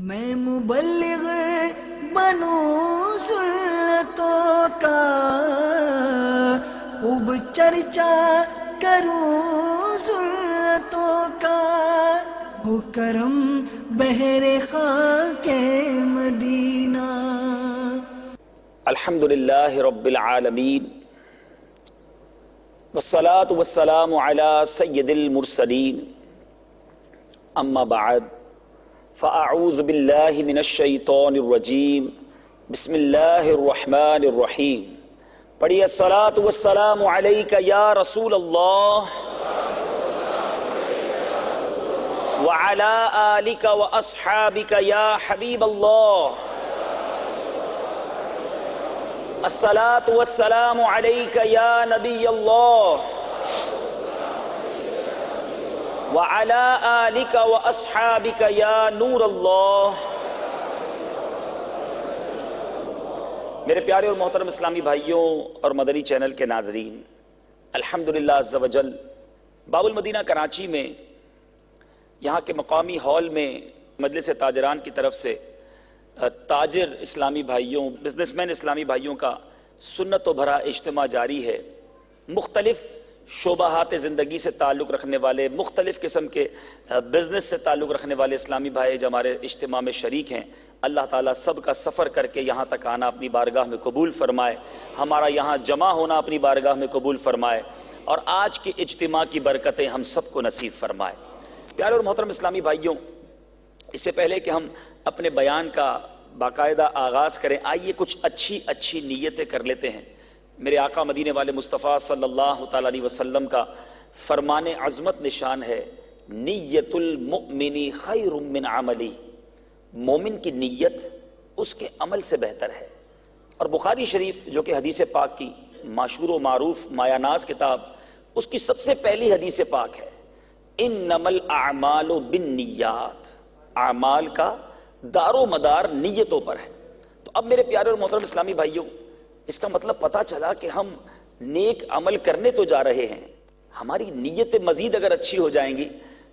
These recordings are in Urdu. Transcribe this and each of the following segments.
میں مبلغ بنوں سنتوں کا، خوب چرچا کروں سنتوں کا، ہو کرم بہر خاک مدینہ۔ الحمدللہ رب العالمین، والصلاة والسلام علی سید المرسلین، اما بعد فاعوذ باللہ من الشیطان الرجیم، بسم اللہ الرحمن الرحیم۔ پڑھیے الصلاة والسلام علیک یا رسول اللہ وعلی آلک واصحابک یا حبیب اللہ۔ الصلاة والسلام علیک یا نبی اللہ وعلی آلک واصحابک یا نور اللہ۔ میرے پیارے اور محترم اسلامی بھائیوں اور مدنی چینل کے ناظرین، الحمدللہ عز و جل باب المدینہ کراچی میں یہاں کے مقامی ہال میں مجلس تاجران کی طرف سے تاجر اسلامی بھائیوں، بزنس مین اسلامی بھائیوں کا سنت و بھرا اجتماع جاری ہے۔ مختلف شعبہات زندگی سے تعلق رکھنے والے، مختلف قسم کے بزنس سے تعلق رکھنے والے اسلامی بھائی جو ہمارے اجتماع میں شریک ہیں، اللہ تعالیٰ سب کا سفر کر کے یہاں تک آنا اپنی بارگاہ میں قبول فرمائے، ہمارا یہاں جمع ہونا اپنی بارگاہ میں قبول فرمائے، اور آج کے اجتماع کی برکتیں ہم سب کو نصیب فرمائے۔ پیارے اور محترم اسلامی بھائیوں، اس سے پہلے کہ ہم اپنے بیان کا باقاعدہ آغاز کریں، آئیے کچھ اچھی نیتیں کر لیتے ہیں۔ میرے آقا مدینے والے مصطفیٰ صلی اللہ تعالیٰ علیہ وسلم کا فرمان عظمت نشان ہے، نیت المؤمن خیر من عملی، مومن کی نیت اس کے عمل سے بہتر ہے۔ اور بخاری شریف جو کہ حدیث پاک کی مشہور و معروف مایہ ناز کتاب، اس کی سب سے پہلی حدیث پاک ہے، انما الاعمال بالنیات، اعمال کا دار و مدار نیتوں پر ہے۔ تو اب میرے پیارے اور محترم اسلامی بھائیوں، اس کا مطلب پتہ چلا کہ ہم نیک عمل کرنے تو جا رہے ہیں، ہماری نیتیں مزید اگر اچھی ہو جائیں گی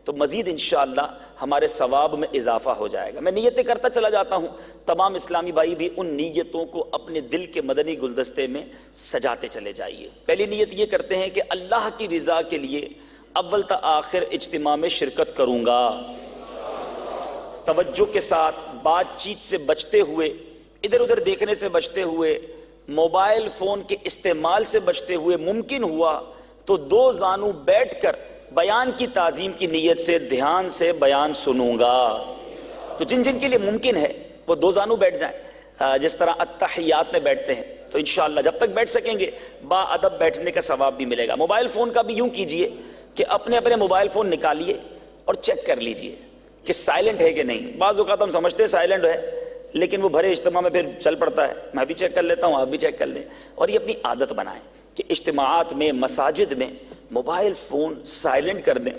تو مزید انشاءاللہ ہمارے ثواب میں اضافہ ہو جائے گا۔ میں نیتیں کرتا چلا جاتا ہوں، تمام اسلامی بھائی بھی ان نیتوں کو اپنے دل کے مدنی گلدستے میں سجاتے چلے جائیے۔ پہلی نیت یہ کرتے ہیں کہ اللہ کی رضا کے لیے اول تا آخر اجتماع میں شرکت کروں گا، توجہ کے ساتھ، بات چیت سے بچتے ہوئے، ادھر ادھر دیکھنے سے بچتے ہوئے، موبائل فون کے استعمال سے بچتے ہوئے، ممکن ہوا تو دو زانو بیٹھ کر بیان کی تعظیم کی نیت سے دھیان سے بیان سنوں گا۔ تو جن جن کے لیے ممکن ہے وہ دو زانو بیٹھ جائیں، جس طرح التحیات میں بیٹھتے ہیں، تو انشاءاللہ جب تک بیٹھ سکیں گے با ادب بیٹھنے کا ثواب بھی ملے گا۔ موبائل فون کا بھی یوں کیجئے کہ اپنے اپنے موبائل فون نکالیے اور چیک کر لیجئے کہ سائلنٹ ہے کہ نہیں۔ بعض اوقات ہم سمجھتے ہیں سائلنٹ ہے، لیکن وہ بھرے اجتماع میں پھر چل پڑتا ہے، میں بھی چیک کر لیتا ہوں، آپ بھی چیک کر لیں، اور یہ اپنی عادت بنائیں کہ اجتماعات میں، مساجد میں موبائل فون سائلنٹ کر دیں،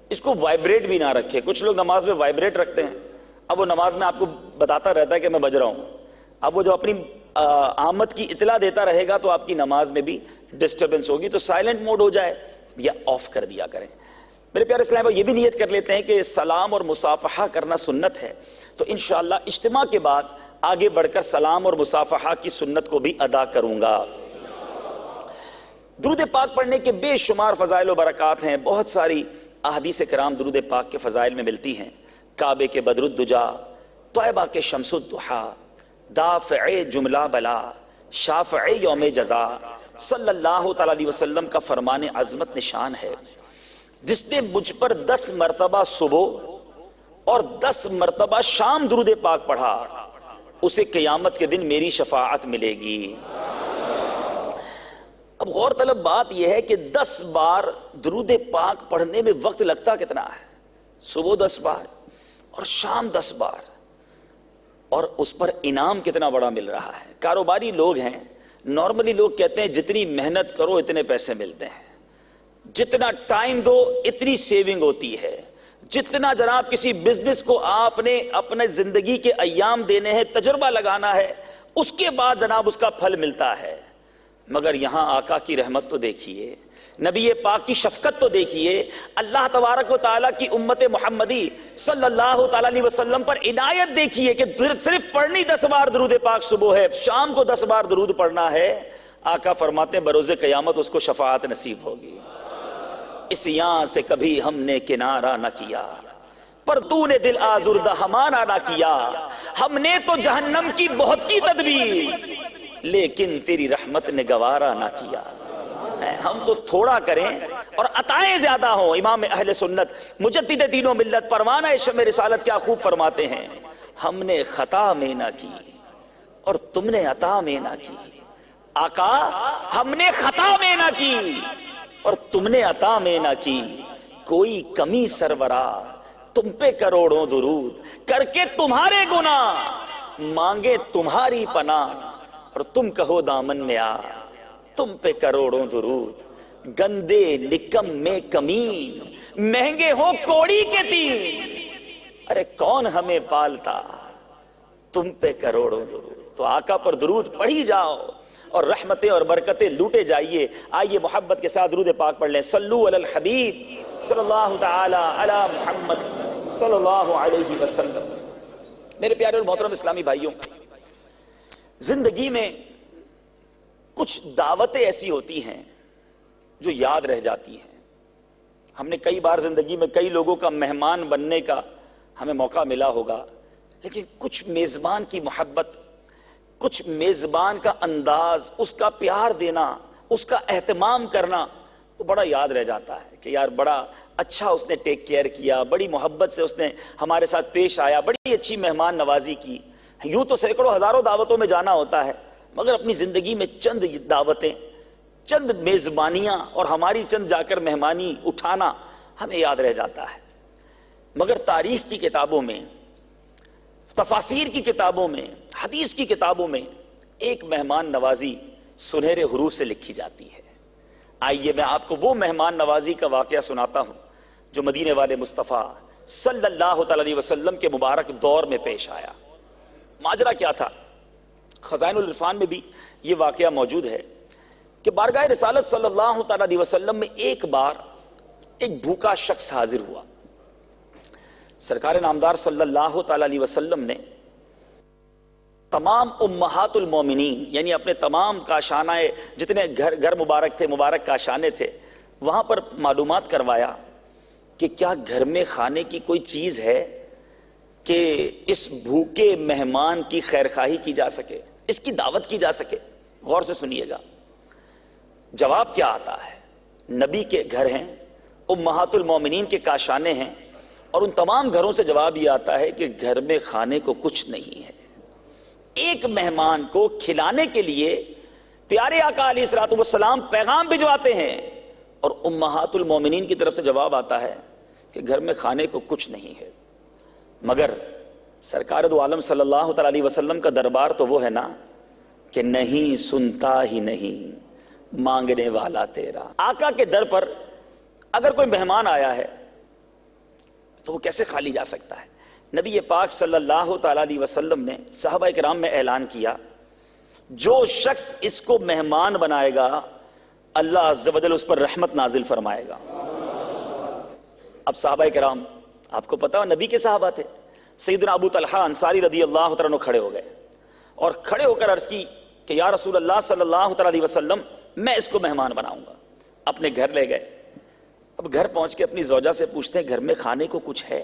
اس کو وائبریٹ بھی نہ رکھیں۔ کچھ لوگ نماز میں وائبریٹ رکھتے ہیں، اب وہ نماز میں آپ کو بتاتا رہتا ہے کہ میں بج رہا ہوں، اب وہ جو اپنی آمد کی اطلاع دیتا رہے گا تو آپ کی نماز میں بھی ڈسٹربنس ہوگی۔ تو سائلنٹ موڈ ہو جائے یا آف کر دیا کریں۔ میرے پیارے اسلام بھائی، یہ بھی نیت کر لیتے ہیں کہ سلام اور مصافحہ کرنا سنت ہے، تو انشاءاللہ اجتماع کے بعد آگے بڑھ کر سلام اور مصافحہ کی سنت کو بھی ادا کروں گا۔ درود پاک پڑھنے کے بے شمار فضائل و برکات ہیں، بہت ساری احادیث کرام درود پاک کے فضائل میں ملتی ہیں۔ کعبے کے بدر الدجا، طیبہ کے شمس الضحیٰ، دافع جملہ بلا، شافع یوم جزا، صلی اللہ تعالیٰ علیہ وسلم کا فرمان عظمت نشان ہے، جس نے مجھ پر 10 مرتبہ صبح اور 10 مرتبہ شام درود پاک پڑھا، اسے قیامت کے دن میری شفاعت ملے گی۔ اب غور طلب بات یہ ہے کہ 10 بار درود پاک پڑھنے میں وقت لگتا کتنا ہے؟ صبح 10 بار اور شام 10 بار، اور اس پر انعام کتنا بڑا مل رہا ہے۔ کاروباری لوگ ہیں، نارملی لوگ کہتے ہیں جتنی محنت کرو اتنے پیسے ملتے ہیں، جتنا ٹائم دو اتنی سیونگ ہوتی ہے، جتنا جناب کسی بزنس کو آپ نے اپنے زندگی کے ایام دینے ہیں، تجربہ لگانا ہے، اس کے بعد جناب اس کا پھل ملتا ہے۔ مگر یہاں آقا کی رحمت تو دیکھیے، نبی پاک کی شفقت تو دیکھیے، اللہ تبارک و تعالیٰ کی امت محمدی صلی اللہ تعالیٰ علیہ وسلم پر عنایت دیکھیے کہ صرف پڑھنی 10 بار درود پاک صبح ہے، شام کو 10 بار درود پڑھنا ہے۔ آقا فرماتے ہیں بروز قیامت اس کو شفاعت نصیب ہوگی۔ اس یہاں سے کبھی ہم نے کنارہ نہ کیا، پر تو نے دل آزردہ ہمارا نہ کیا، ہم نے تو جہنم کی بہت کی تدبیر، لیکن تیری رحمت نے گوارا نہ کیا۔ ہم تو تھوڑا کریں اور عطائیں زیادہ ہوں۔ امام اہل سنت مجدد دین و ملت پروانہ شمع رسالت کیا خوب فرماتے ہیں، ہم نے خطا میں نہ کی اور تم نے عطا میں نہ کی۔ آقا ہم نے خطا میں نہ کی اور تم نے عطا میں نہ کی، کوئی کمی سرورا تم پہ کروڑوں درود، کر کے تمہارے گناہ مانگے تمہاری پناہ، اور تم کہو دامن میں آ تم پہ کروڑوں درود، گندے نکم میں کمین مہنگے ہو کوڑی کے تین، ارے کون ہمیں پالتا تم پہ کروڑوں درود۔ تو آقا پر درود پڑھی جاؤ اور رحمتیں اور برکتیں لوٹے جائیے۔ آئیے محبت کے ساتھ درود پاک پڑھ لیں، صلو علی الحبیب صلی اللہ تعالی علی محمد صلی اللہ علیہ وسلم۔ میرے پیارے اور محترم اسلامی بھائیوں، زندگی میں کچھ دعوتیں ایسی ہوتی ہیں جو یاد رہ جاتی ہیں۔ ہم نے کئی بار زندگی میں کئی لوگوں کا مہمان بننے کا ہمیں موقع ملا ہوگا، لیکن کچھ میزبان کی محبت، کچھ میزبان کا انداز، اس کا پیار دینا، اس کا اہتمام کرنا وہ بڑا یاد رہ جاتا ہے کہ یار بڑا اچھا اس نے ٹیک کیئر کیا، بڑی محبت سے اس نے ہمارے ساتھ پیش آیا، بڑی اچھی مہمان نوازی کی۔ یوں تو سینکڑوں ہزاروں دعوتوں میں جانا ہوتا ہے، مگر اپنی زندگی میں چند دعوتیں، چند میزبانیاں اور ہماری چند جا کر مہمانی اٹھانا ہمیں یاد رہ جاتا ہے۔ مگر تاریخ کی کتابوں میں، تفاسیر کی کتابوں میں، حدیث کی کتابوں میں ایک مہمان نوازی سنہرے حروف سے لکھی جاتی ہے۔ آئیے میں آپ کو وہ مہمان نوازی کا واقعہ سناتا ہوں جو مدینے والے مصطفیٰ صلی اللہ تعالی علیہ وسلم کے مبارک دور میں پیش آیا۔ ماجرا کیا تھا؟ خزائن العرفان میں بھی یہ واقعہ موجود ہے کہ بارگاہ رسالت صلی اللہ تعالی علیہ وسلم میں ایک بار ایک بھوکا شخص حاضر ہوا۔ سرکار نامدار صلی اللہ تعالی علیہ وسلم نے تمام امہات المومنین، یعنی اپنے تمام کاشانہ جتنے گھر مبارک تھے، مبارک کاشانے تھے، وہاں پر معلومات کروایا کہ کیا گھر میں کھانے کی کوئی چیز ہے کہ اس بھوکے مہمان کی خیرخواہی کی جا سکے، اس کی دعوت کی جا سکے۔ غور سے سنیے گا جواب کیا آتا ہے۔ نبی کے گھر ہیں، امہات المومنین کے کاشانے ہیں، اور ان تمام گھروں سے جواب یہ آتا ہے کہ گھر میں کھانے کو کچھ نہیں ہے۔ ایک مہمان کو کھلانے کے لیے پیارے آقا علیہ الصلوۃ والسلام پیغام بھجواتے ہیں، اور امہات المومنین کی طرف سے جواب آتا ہے کہ گھر میں کھانے کو کچھ نہیں ہے۔ مگر سرکار دو عالم صلی اللہ تعالی علیہ وسلم کا دربار تو وہ ہے نا کہ نہیں سنتا ہی نہیں مانگنے والا تیرا۔ آقا کے در پر اگر کوئی مہمان آیا ہے تو وہ کیسے خالی جا سکتا ہے؟ نبی پاک صلی اللہ تعالی علیہ وسلم نے صحابہ کرام میں اعلان کیا، جو شخص اس کو مہمان بنائے گا اللہ عز و جل اس پر رحمت نازل فرمائے گا۔ اب صحابہ کرام، آپ کو پتا نبی کے صحابہ تھے، سیدنا ابو طلحہ انصاری رضی اللہ تعالیٰ عنہ کھڑے ہو گئے اور کھڑے ہو کر عرض کی کہ یا رسول اللہ صلی اللہ تعالی علیہ وسلم، میں اس کو مہمان بناؤں گا۔ اپنے گھر لے گئے۔ اب گھر پہنچ کے اپنی زوجہ سے پوچھتے ہیں گھر میں کھانے کو کچھ ہے؟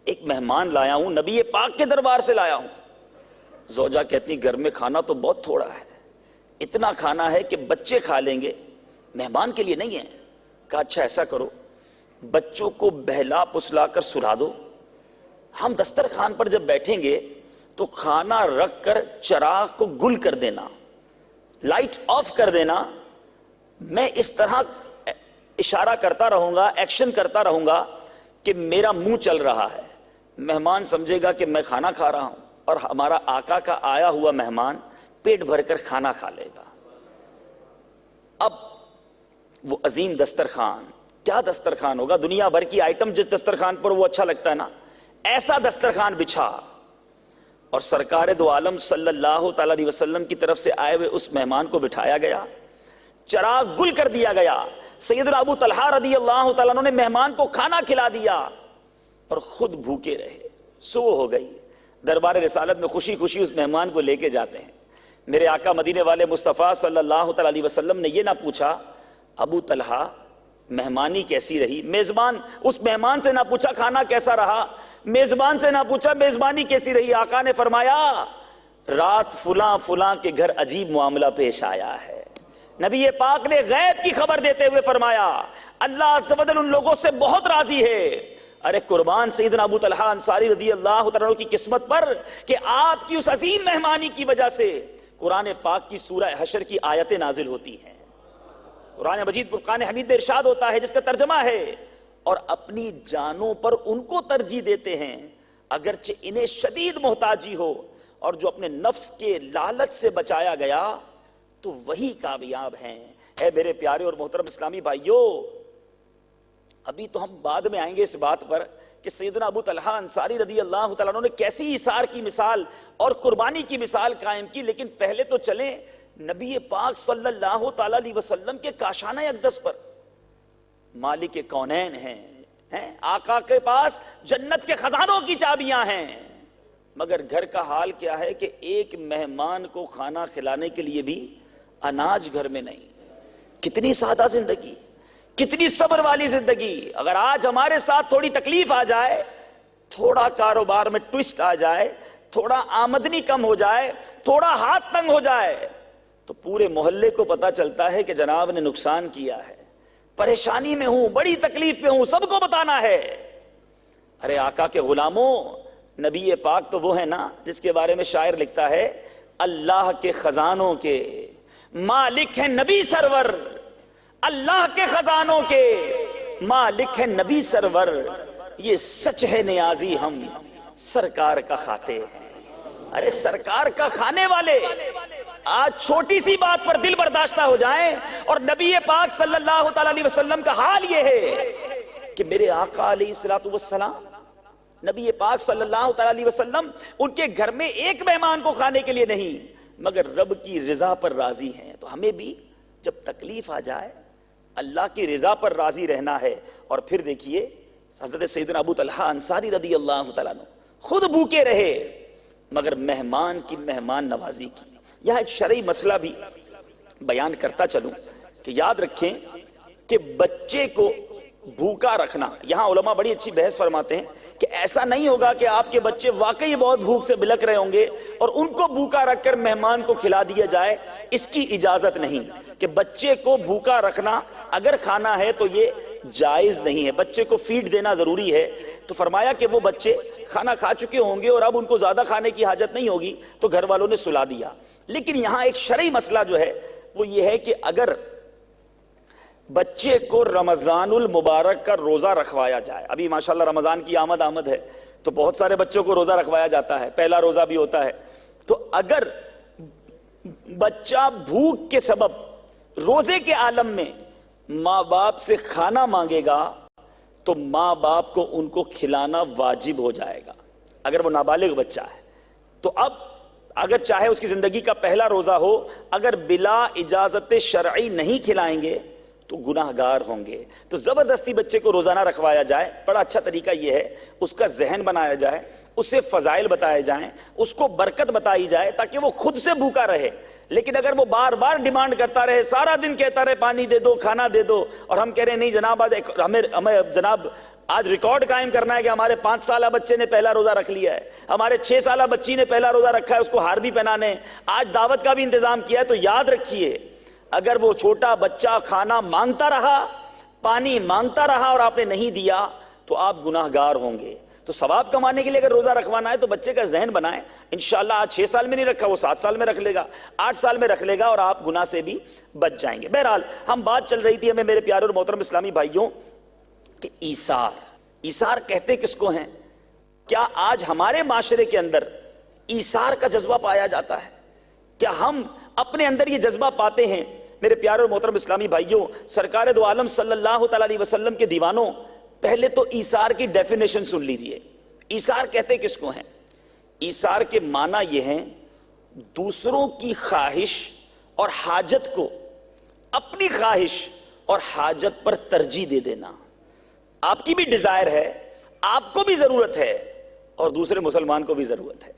ایک مہمان لایا ہوں، نبی پاک کے دربار سے لایا ہوں۔ زوجہ کہتی گھر میں کھانا تو بہت تھوڑا ہے، اتنا کھانا ہے کہ بچے کھا لیں گے، مہمان کے لیے نہیں ہے۔ کہا اچھا ایسا کرو، بچوں کو بہلا پسلا کر سلا دو، ہم دسترخوان پر جب بیٹھیں گے تو کھانا رکھ کر چراغ کو گل کر دینا، لائٹ آف کر دینا، میں اس طرح اشارہ کرتا رہوں گا، ایکشن کرتا رہوں گا کہ میرا منہ چل رہا ہے، مہمان سمجھے گا کہ میں کھانا کھا رہا ہوں، اور ہمارا آقا کا آیا ہوا مہمان پیٹ بھر کر کھانا کھا لے گا۔ اب وہ عظیم دسترخوان، کیا دسترخوان ہوگا، دنیا بھر کی آئٹم جس دسترخوان پر وہ اچھا لگتا ہے نا، ایسا دسترخوان بچھا، اور سرکار دو عالم صلی اللہ تعالی علیہ وسلم کی طرف سے آئے ہوئے اس مہمان کو بٹھایا گیا، چراغ گل کر دیا گیا. سیدنا ابو طلحہ رضی اللہ تعالیٰ عنہ نے مہمان کو کھانا کھلا دیا اور خود بھوکے رہے. صبح ہو گئی, دربار رسالت میں خوشی خوشی اس مہمان کو لے کے جاتے ہیں. میرے آقا مدینے والے مصطفیٰ صلی اللہ تعالیٰ علیہ وسلم نے یہ نہ پوچھا ابو طلحہ مہمانی کیسی رہی, میزبان اس مہمان سے نہ پوچھا کھانا کیسا رہا, میزبان سے نہ پوچھا میزبانی کیسی رہی. آقا نے فرمایا رات فلاں فلاں کے گھر عجیب معاملہ پیش آیا ہے. نبی پاک نے غیب کی خبر دیتے ہوئے فرمایا اللہ عز و جل ان لوگوں سے بہت راضی ہے. ارے قربان سیدنا ابو طلحہ انصاری رضی اللہ تعالیٰ عنہ کی قسمت پر کہ آپ کی اس عظیم مہمانی کی وجہ سے قرآن پاک کی سورہ حشر کی آیتیں نازل ہوتی ہیں. قرآن مجید فرقان حمید میں ارشاد ہوتا ہے جس کا ترجمہ ہے اور اپنی جانوں پر ان کو ترجیح دیتے ہیں اگرچہ انہیں شدید محتاجی ہو, اور جو اپنے نفس کے لالچ سے بچایا گیا تو وہی کامیاب ہیں. اے میرے پیارے اور محترم اسلامی بھائیوں, ابھی تو ہم بعد میں آئیں گے اس بات پر کہ سیدنا ابو طلحہ انصاری رضی اللہ تعالیٰ عنہ نے کیسی ایثار کی مثال اور قربانی کی مثال قائم کی. لیکن پہلے تو چلیں نبی پاک صلی اللہ تعالیٰ علیہ وسلم کے کاشانہ اقدس پر. مالک کونین ہیں, آقا کے پاس جنت کے خزانوں کی چابیاں ہیں, مگر گھر کا حال کیا ہے کہ ایک مہمان کو کھانا کھلانے کے لیے بھی اناج گھر میں نہیں. کتنی سادہ زندگی, کتنی صبر والی زندگی. اگر آج ہمارے ساتھ تھوڑی تکلیف آ جائے, تھوڑا کاروبار میں ٹویسٹ آ جائے, تھوڑا آمدنی کم ہو جائے, تھوڑا ہاتھ تنگ ہو جائے, تو پورے محلے کو پتا چلتا ہے کہ جناب نے نقصان کیا ہے, پریشانی میں ہوں, بڑی تکلیف میں ہوں, سب کو بتانا ہے. ارے آقا کے غلاموں, نبی پاک تو وہ ہے نا جس کے بارے میں شاعر لکھتا ہے اللہ کے خزانوں کے مالک ہے نبی سرور, اللہ کے خزانوں کے مالک ہے نبی سرور, یہ سچ ہے نیازی ہم سرکار کا کھاتے ہیں. ارے سرکار کا کھانے والے آج چھوٹی سی بات پر دل برداشتہ ہو جائیں, اور نبی پاک صلی اللہ تعالی علیہ وسلم کا حال یہ ہے کہ میرے آقا علیہ الصلوۃ والسلام نبی پاک صلی اللہ تعالی علیہ وسلم ان کے گھر میں ایک مہمان کو کھانے کے لیے نہیں مگر رب کی رضا پر راضی ہیں. تو ہمیں بھی جب تکلیف آ جائے اللہ کی رضا پر راضی رہنا ہے. اور پھر دیکھیے حضرت سیدنا ابو طلحہ انصاری رضی اللہ تعالیٰ عنہ خود بھوکے رہے مگر مہمان کی مہمان نوازی کی. یہاں ایک شرعی مسئلہ بھی بیان کرتا چلوں کہ یاد رکھیں کہ بچے کو بھوکا رکھنا, یہاں علماء بڑی اچھی بحث فرماتے ہیں کہ ایسا نہیں ہوگا کہ آپ کے بچے واقعی بہت بھوک سے بلک رہے ہوں گے اور ان کو بھوکا رکھ کر مہمان کو کھلا دیا جائے. اس کی اجازت نہیں کہ بچے کو بھوکا رکھنا اگر کھانا ہے تو یہ جائز نہیں ہے. بچے کو فیڈ دینا ضروری ہے. تو فرمایا کہ وہ بچے کھانا کھا چکے ہوں گے اور اب ان کو زیادہ کھانے کی حاجت نہیں ہوگی تو گھر والوں نے سلا دیا. لیکن یہاں ایک شرعی مسئلہ جو ہے وہ یہ ہے کہ اگر بچے کو رمضان المبارک کا روزہ رکھوایا جائے, ابھی ماشاءاللہ رمضان کی آمد ہے تو بہت سارے بچوں کو روزہ رکھوایا جاتا ہے, پہلا روزہ بھی ہوتا ہے, تو اگر بچہ بھوک کے سبب روزے کے عالم میں ماں باپ سے کھانا مانگے گا تو ماں باپ کو ان کو کھلانا واجب ہو جائے گا. اگر وہ نابالغ بچہ ہے تو اب اگر چاہے اس کی زندگی کا پہلا روزہ ہو, اگر بلا اجازت شرعی نہیں کھلائیں گے تو گناہ گار ہوں گے. تو زبردستی بچے کو روزانہ رکھوایا جائے, بڑا اچھا طریقہ یہ ہے اس کا ذہن بنایا جائے, اسے فضائل بتائے جائیں, اس کو برکت بتائی جائے تاکہ وہ خود سے بھوکا رہے. لیکن اگر وہ بار بار ڈیمانڈ کرتا رہے, سارا دن کہتا رہے پانی دے دو, کھانا دے دو, اور ہم کہہ رہے ہیں نہیں جناب ہمیں جناب آج ریکارڈ قائم کرنا ہے کہ ہمارے 5 سالہ بچے نے پہلا روزہ رکھ لیا ہے, ہمارے 6 سالہ بچی نے پہلا روزہ رکھا ہے, اس کو ہار بھی پہنانے, آج دعوت کا بھی انتظام کیا ہے, تو یاد رکھیے اگر وہ چھوٹا بچہ کھانا مانگتا رہا, پانی مانگتا رہا اور آپ نے نہیں دیا تو آپ گناہ گار ہوں گے. تو ثواب کمانے کے لیے اگر روزہ رکھوانا ہے تو بچے کا ذہن بنائیں, انشاءاللہ آج 6 سال میں نہیں رکھا وہ 7 سال میں رکھ لے گا, 8 سال میں رکھ لے گا, اور آپ گناہ سے بھی بچ جائیں گے. بہرحال ہم بات چل رہی تھی ہمیں میرے پیارے اور محترم اسلامی بھائیوں کہ ایثار کہتے کس کو ہیں؟ کیا آج ہمارے معاشرے کے اندر ایثار کا جذبہ پایا جاتا ہے؟ کیا ہم اپنے اندر یہ جذبہ پاتے ہیں؟ میرے پیارے اور محترم اسلامی بھائیوں, سرکار دو عالم صلی اللہ تعالی علیہ وسلم کے دیوانوں, پہلے تو ایثار کی ڈیفینیشن سن لیجئے. ایثار کہتے کس کو ہیں؟ ایثار کے معنی یہ ہیں دوسروں کی خواہش اور حاجت کو اپنی خواہش اور حاجت پر ترجیح دے دینا. آپ کی بھی ڈیزائر ہے, آپ کو بھی ضرورت ہے, اور دوسرے مسلمان کو بھی ضرورت ہے,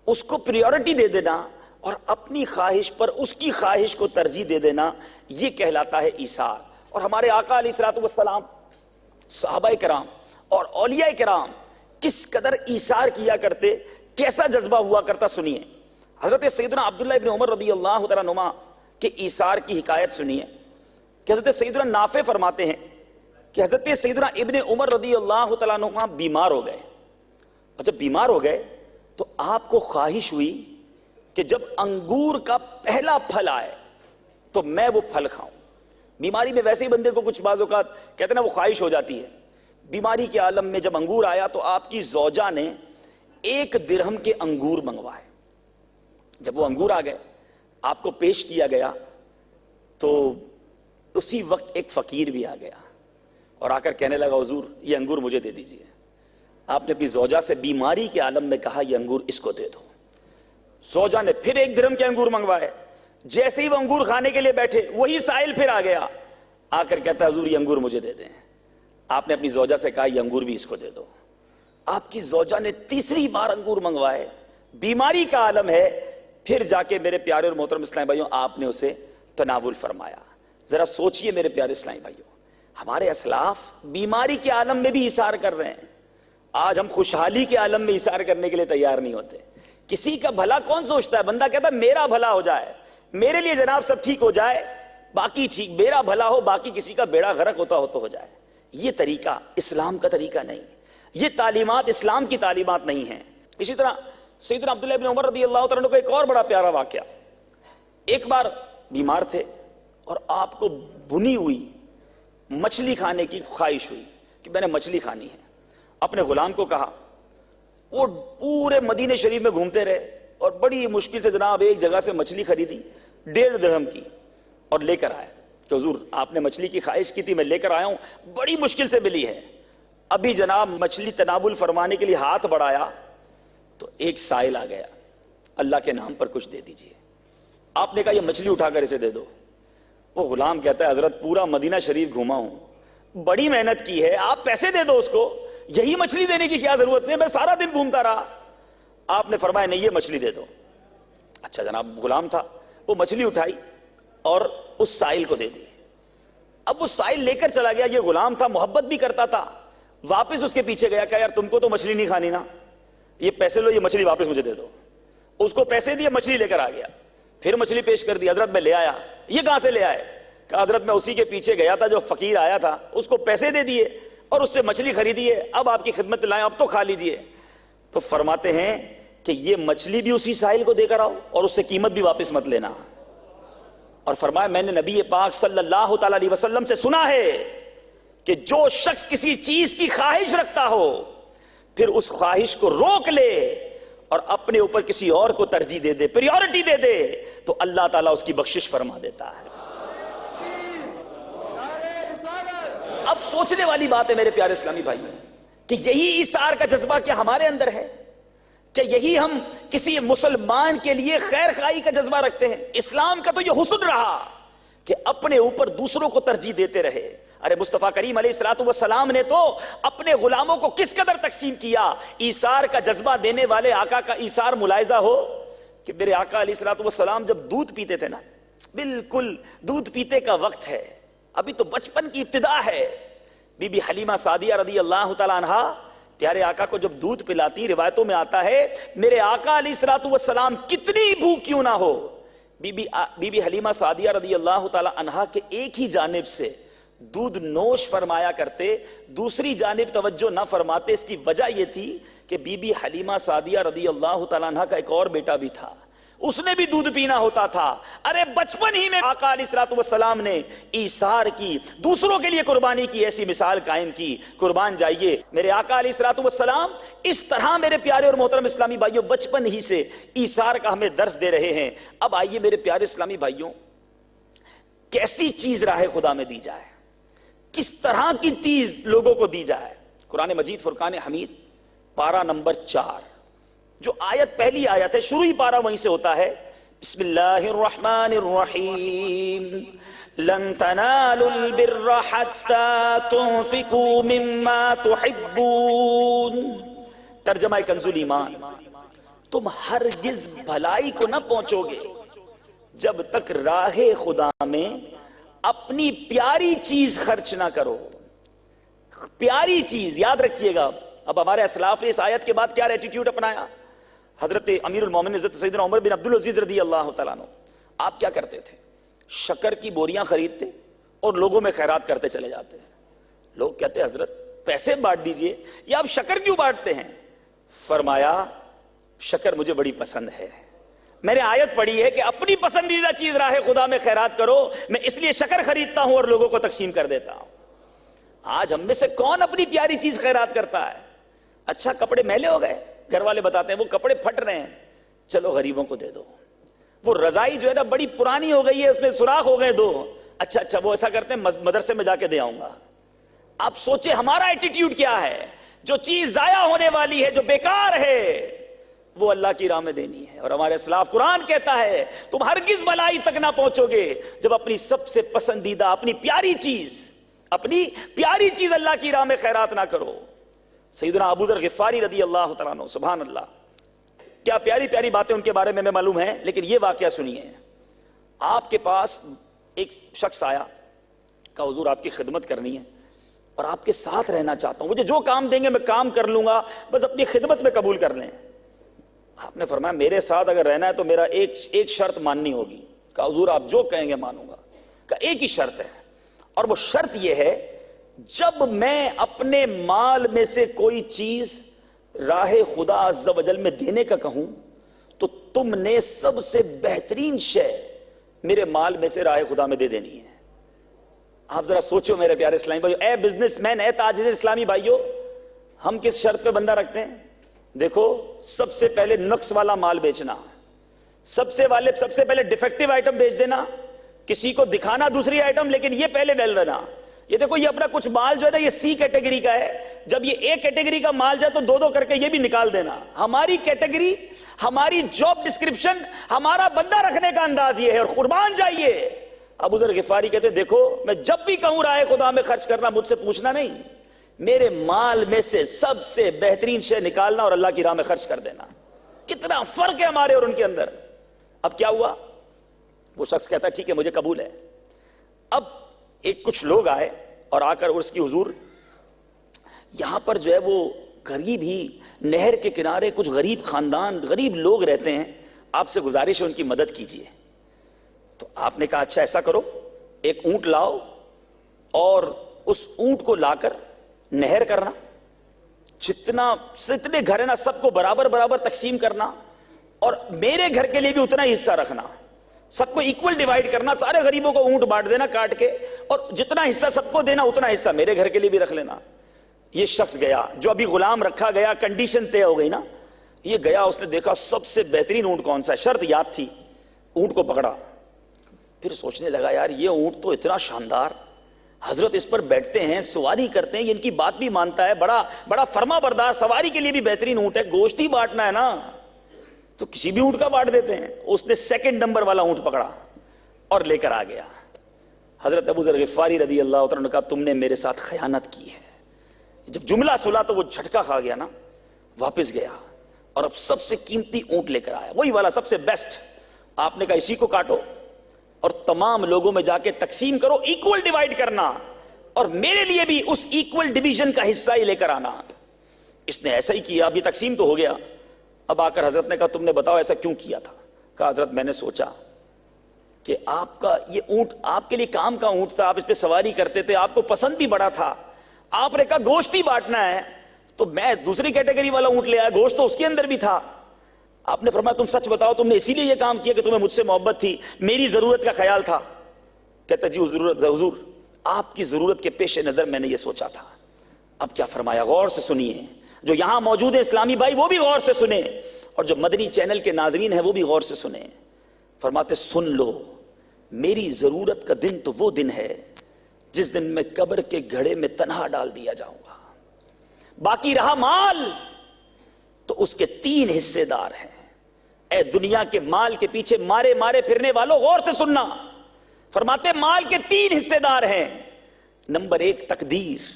اس کو پریورٹی دے دینا اور اپنی خواہش پر اس کی خواہش کو ترجیح دے دینا, یہ کہلاتا ہے ایثار. اور ہمارے آقا علیہ الصلوۃ والسلام, صحابہ کرام اور اولیاء کرام کس قدر ایثار کیا کرتے, کیسا جذبہ ہوا کرتا, سنیے. حضرت سیدنا عبداللہ ابن عمر رضی اللہ تعالیٰ عنہما کے ایثار کی حکایت سنیے کہ حضرت سیدنا نافع فرماتے ہیں کہ حضرت سیدنا ابن عمر رضی اللہ تعالیٰ عنہما بیمار ہو گئے, اور جب بیمار ہو گئے تو آپ کو خواہش ہوئی کہ جب انگور کا پہلا پھل آئے تو میں وہ پھل کھاؤں. بیماری میں ویسے ہی بندے کو کچھ بعض اوقات کہتے ہیں نا وہ خواہش ہو جاتی ہے. بیماری کے عالم میں جب انگور آیا تو آپ کی زوجہ نے 1 درہم کے انگور منگوائے. جب وہ انگور آ گئے, آپ کو پیش کیا گیا, تو اسی وقت ایک فقیر بھی آ گیا اور آ کر کہنے لگا حضور یہ انگور مجھے دے دیجئے. آپ نے اپنی زوجہ سے بیماری کے عالم میں کہا یہ انگور اس کو دے دو. زوجہ نے پھر 1 درہم کے انگور منگوائے. جیسے ہی وہ انگور کھانے کے لیے بیٹھے وہی سائل پھر آ گیا, آ کر کہتا ہے حضور یہ انگور مجھے دے دیں. آپ نے اپنی زوجہ سے کہا یہ انگور بھی اس کو دے دو. آپ کی زوجہ نے تیسری بار انگور منگوائے, بیماری کا عالم ہے, پھر جا کے میرے پیارے اور محترم اسلامی بھائیوں آپ نے اسے تناول فرمایا. ذرا سوچئے میرے پیارے اسلامی بھائیوں, ہمارے اسلاف بیماری کے عالم میں بھی ایثار کر رہے ہیں. آج ہم خوشحالی کے عالم میں ایثار کرنے کے لیے تیار نہیں ہوتے. کسی کا بھلا کون سوچتا ہے؟ بندہ کہتا ہے میرا بھلا ہو جائے, میرے لیے جناب سب ٹھیک ہو جائے, باقی ٹھیک, میرا بھلا ہو, باقی کسی کا بیڑا غرق ہوتا ہو تو ہو جائے. یہ طریقہ اسلام کا طریقہ نہیں, یہ تعلیمات اسلام کی تعلیمات نہیں ہیں. اسی طرح سیدنا عبداللہ ابن عمر رضی اللہ تعالیٰ عنہ کا ایک اور بڑا پیارا واقعہ. ایک بار بیمار تھے اور آپ کو بھنی ہوئی مچھلی کھانے کی خواہش ہوئی کہ میں نے مچھلی کھانی ہے. اپنے غلام کو کہا, وہ پورے مدینہ شریف میں گھومتے رہے اور بڑی مشکل سے جناب ایک جگہ سے مچھلی خریدی 1.5 درہم کی اور لے کر آئے کہ حضور آپ نے مچھلی کی خواہش کی تھی, میں لے کر آیا ہوں, بڑی مشکل سے ملی ہے. ابھی جناب مچھلی تناول فرمانے کے لیے ہاتھ بڑھایا تو ایک سائل آ گیا, اللہ کے نام پر کچھ دے دیجئے. آپ نے کہا یہ مچھلی اٹھا کر اسے دے دو. وہ غلام کہتا ہے حضرت پورا مدینہ شریف گھوما ہوں, بڑی محنت کی ہے, آپ پیسے دے دو اس کو, یہی مچھلی دینے کی کیا ضرورت ہے, میں سارا دن گھومتا رہا. آپ نے فرمایا نہیں یہ مچھلی دے دو. اچھا جناب غلام تھا, وہ مچھلی اٹھائی اور اس سائل کو دے دی. اب وہ سائل لے کر چلا گیا. یہ غلام تھا, محبت بھی کرتا تھا, واپس اس کے پیچھے گیا کہ یار تم کو تو مچھلی نہیں کھانی نا, یہ پیسے لو, یہ مچھلی واپس مجھے دے دو. اس کو پیسے دیے, مچھلی لے کر آ گیا. پھر مچھلی پیش کر دی, حضرت میں لے آیا. یہ کہاں سے لے آئے؟ کہ حضرت میں اسی کے پیچھے گیا تھا جو فقیر آیا تھا, اس کو پیسے دے دیے اور اس سے مچھلی خریدی ہے, اب آپ کی خدمت لائیں, اب تو کھا لیجئے. تو فرماتے ہیں کہ یہ مچھلی بھی اسی سائل کو دے کر آؤ اور اس سے قیمت بھی واپس مت لینا. اور فرمایا میں نے نبی پاک صلی اللہ تعالی علیہ وسلم سے سنا ہے کہ جو شخص کسی چیز کی خواہش رکھتا ہو پھر اس خواہش کو روک لے اور اپنے اوپر کسی اور کو ترجیح دے دے, پریورٹی دے دے, تو اللہ تعالیٰ اس کی بخشش فرما دیتا ہے. اب سوچنے والی بات ہے میرے پیارے اسلامی بھائیوں کہ یہی ایثار کا جذبہ کیا ہمارے اندر ہے؟ کہ یہی ہم کسی مسلمان کے لیے خیر خواہی کا جذبہ رکھتے ہیں؟ اسلام کا تو یہ حسن رہا کہ اپنے اوپر دوسروں کو ترجیح دیتے رہے. ارے مصطفیٰ کریم علیہ الصلوۃ والسلام نے تو اپنے غلاموں کو کس قدر تقسیم کیا. ایثار کا جذبہ دینے والے آقا کا ایثار ملاحظہ ہو کہ میرے آقا علیہ الصلوۃ والسلام جب دودھ پیتے تھے نا, بالکل دودھ پیتے کا وقت ہے, ابھی تو بچپن کی ابتدا ہے, بی بی حلیمہ سعدیہ رضی اللہ تعالیٰ عنہا پیارے آقا کو جب دودھ پلاتی, روایتوں میں آتا ہے میرے آقا علیہ الصلوۃ والسلام کتنی بھوک کیوں نہ ہو, بی بی حلیمہ سعدیہ رضی اللہ تعالیٰ عنہا کے ایک ہی جانب سے دودھ نوش فرمایا کرتے, دوسری جانب توجہ نہ فرماتے. اس کی وجہ یہ تھی کہ بی بی حلیمہ سعدیہ رضی اللہ تعالیٰ عنہ کا ایک اور بیٹا بھی تھا, اس نے بھی دودھ پینا ہوتا تھا. ارے بچپن ہی میں آقا علیہ الصلوۃ والسلام نے ایثار کی, دوسروں کے لیے قربانی کی, ایسی مثال قائم کی. قربان جائیے میرے آقا علیہ الصلوۃ والسلام اس طرح میرے پیارے اور محترم اسلامی بھائیوں بچپن ہی سے ایثار کا ہمیں درس دے رہے ہیں. اب آئیے میرے پیارے اسلامی بھائیوں, کیسی چیز راہ خدا میں دی جائے, کس طرح کی چیز لوگوں کو دی جائے. قرآن مجید فرقان حمید پارہ نمبر 4 جو آیت پہلی آیت ہے, شروعی پارہ وہیں سے ہوتا ہے, بسم اللہ الرحمن الرحیم لن تنالوا البر حتى تنفقوا مما تحبون. ترجمہ کنز الایمان، تم ہرگز بھلائی کو نہ پہنچو گے جب تک راہ خدا میں اپنی پیاری چیز خرچ نہ کرو. پیاری چیز یاد رکھیے گا. اب ہمارے اسلاف نے اس آیت کے بعد کیا ایٹیٹیوڈ اپنایا؟ حضرت امیر المومنین حضرت سیدنا عمر بن عبدالعزیز رضی اللہ تعالیٰ عنہ آپ کیا کرتے تھے؟ شکر کی بوریاں خریدتے اور لوگوں میں خیرات کرتے چلے جاتے ہیں. لوگ کہتے ہیں حضرت پیسے بانٹ دیجئے، یا آپ شکر کیوں بانٹتے ہیں؟ فرمایا شکر مجھے بڑی پسند ہے، میں نے آیت پڑھی ہے کہ اپنی پسندیدہ چیز راہ خدا میں خیرات کرو، میں اس لیے شکر خریدتا ہوں اور لوگوں کو تقسیم کر دیتا ہوں. آج ہم میں سے کون اپنی پیاری چیز خیرات کرتا ہے؟ اچھا کپڑے میلے ہو گئے، گھر والے بتاتے ہیں وہ کپڑے پھٹ رہے ہیں، چلو غریبوں کو دے دو. وہ رضائی جو ہے نا بڑی پرانی ہو گئی ہے، اس میں سوراخ ہو گئے دو، اچھا وہ ایسا کرتے ہیں مدرسے میں جا کے دے آؤں گا. آپ سوچیں ہمارا ایٹیٹیوڈ کیا ہے؟ جو چیز ضائع ہونے والی ہے، جو بیکار ہے، وہ اللہ کی راہ میں دینی ہے. اور ہمارے اسلاف قرآن کہتا ہے تم ہرگز بھلائی تک نہ پہنچو گے جب اپنی سب سے پسندیدہ اپنی پیاری چیز اللہ کی راہ میں خیرات نہ کرو. سیدنا ابو ذر غفاری رضی اللہ تعالیٰ عنہ، سبحان اللہ، کیا پیاری پیاری باتیں ان کے بارے میں معلوم ہیں. لیکن یہ واقعہ سنیے. آپ کے پاس ایک شخص آیا، کہا حضور آپ کی خدمت کرنی ہے اور آپ کے ساتھ رہنا چاہتا ہوں، مجھے جو کام دیں گے میں کام کر لوں گا، بس اپنی خدمت میں قبول کر لیں. آپ نے فرمایا میرے ساتھ اگر رہنا ہے تو میرا ایک شرط ماننی ہوگی. کہا حضور آپ جو کہیں گے مانوں گا. کہا ایک ہی شرط ہے، اور وہ شرط یہ ہے جب میں اپنے مال میں سے کوئی چیز راہ خدا عز و جل میں دینے کا کہوں تو تم نے سب سے بہترین شے میرے مال میں سے راہ خدا میں دے دینی ہے. آپ ذرا سوچو میرے پیارے اسلامی بھائیو، اے بزنس مین، اے تاجر اسلامی بھائیو، ہم کس شرط پہ بندہ رکھتے ہیں؟ دیکھو سب سے پہلے نقص والا مال بیچنا، سب سے پہلے ڈیفیکٹیو آئٹم بیچ دینا، کسی کو دکھانا دوسری آئٹم لیکن یہ پہلے ڈال دینا. یہ دیکھو یہ اپنا کچھ مال جو ہے نا یہ سی کیٹیگری کا ہے، جب یہ اے کیٹیگری کا مال جائے تو دو کر کے یہ بھی نکال دینا. ہماری کیٹیگری، ہماری جاب ڈسکرپشن، ہمارا بندہ رکھنے کا انداز یہ ہے. اور قربان جائیے. ابو ذر غفاری کہتے دیکھو میں جب بھی کہوں راہ خدا میں خرچ کرنا مجھ سے پوچھنا نہیں، میرے مال میں سے سب سے بہترین شے نکالنا اور اللہ کی راہ میں خرچ کر دینا. کتنا فرق ہے ہمارے اور ان کے اندر. اب کیا ہوا؟ وہ شخص کہتا ہے ٹھیک ہے مجھے قبول ہے. اب کچھ لوگ آئے اور آ کر عرس کی حضور یہاں پر جو ہے وہ غریب ہی نہر کے کنارے کچھ غریب خاندان، غریب لوگ رہتے ہیں، آپ سے گزارش ہے ان کی مدد کیجیے. تو آپ نے کہا اچھا ایسا کرو، ایک اونٹ لاؤ اور اس اونٹ کو لا کر نہر کرنا، جتنے گھر ہیں نا سب کو برابر تقسیم کرنا، اور میرے گھر کے لیے بھی اتنا ہی حصہ رکھنا، سب کو ایکول ڈیوائیڈ کرنا، سارے غریبوں کو اونٹ بانٹ دینا کاٹ کے، اور جتنا حصہ سب کو دینا اتنا حصہ میرے گھر کے لیے بھی رکھ لینا. یہ شخص گیا جو ابھی غلام رکھا گیا، کنڈیشن طے ہو گئی نا، یہ گیا اس نے دیکھا سب سے بہترین اونٹ کون سا ہے، شرط یاد تھی، اونٹ کو پکڑا. پھر سوچنے لگا یار یہ اونٹ تو اتنا شاندار، حضرت اس پر بیٹھتے ہیں، سواری کرتے ہیں، یہ ان کی بات بھی مانتا ہے، بڑا فرما بردار، سواری کے لیے بھی بہترین اونٹ ہے، گوشت ہی بانٹنا ہے نا تو کسی بھی اونٹ کا بانٹ دیتے ہیں. اس نے سیکنڈ نمبر والا اونٹ پکڑا اور لے کر آ گیا. حضرت ابو ذر غفاری رضی اللہ عنہ نے کہا تم نے میرے ساتھ خیانت کی ہے. جب جملہ سنا تو وہ جھٹکا کھا گیا نا، واپس گیا اور اب سب سے قیمتی اونٹ لے کر آیا، وہی والا سب سے بیسٹ. آپ نے کہا اسی کو کاٹو اور تمام لوگوں میں جا کے تقسیم کرو، ایکول ڈیوائیڈ کرنا، اور میرے لیے بھی اس ایکول ڈیویژن کا حصہ ہی لے کر آنا. اس نے ایسا ہی کیا. اب یہ تقسیم تو ہو گیا. اب آ کر حضرت نے کہا تم نے بتاؤ ایسا کیوں کیا تھا؟ کہا حضرت میں نے سوچا کہ آپ کا یہ اونٹ آپ کے لیے کام کا اونٹ تھا، آپ اس پہ سواری کرتے تھے، آپ کو پسند بھی بڑا تھا، آپ نے کہا گوشت ہی بانٹنا ہے تو میں دوسری کیٹیگری والا اونٹ لے آیا، گوشت تو اس کے اندر بھی تھا. آپ نے فرمایا تم سچ بتاؤ تم نے اسی لیے یہ کام کیا کہ تمہیں مجھ سے محبت تھی، میری ضرورت کا خیال تھا؟ کہتا جی حضور آپ کی ضرورت کے پیش نظر میں نے یہ سوچا تھا. اب کیا فرمایا؟ غور سے سنیے، جو یہاں موجود ہیں اسلامی بھائی وہ بھی غور سے سنیں، اور جو مدنی چینل کے ناظرین ہیں وہ بھی غور سے سنیں. فرماتے سن لو، میری ضرورت کا دن تو وہ دن ہے جس دن میں قبر کے گھڑے میں تنہا ڈال دیا جاؤں گا، باقی رہا مال تو اس کے 3 حصے دار ہیں. اے دنیا کے مال کے پیچھے مارے مارے پھرنے والوں غور سے سننا، فرماتے مال کے 3 حصے دار ہیں۔ نمبر 1 تقدیر،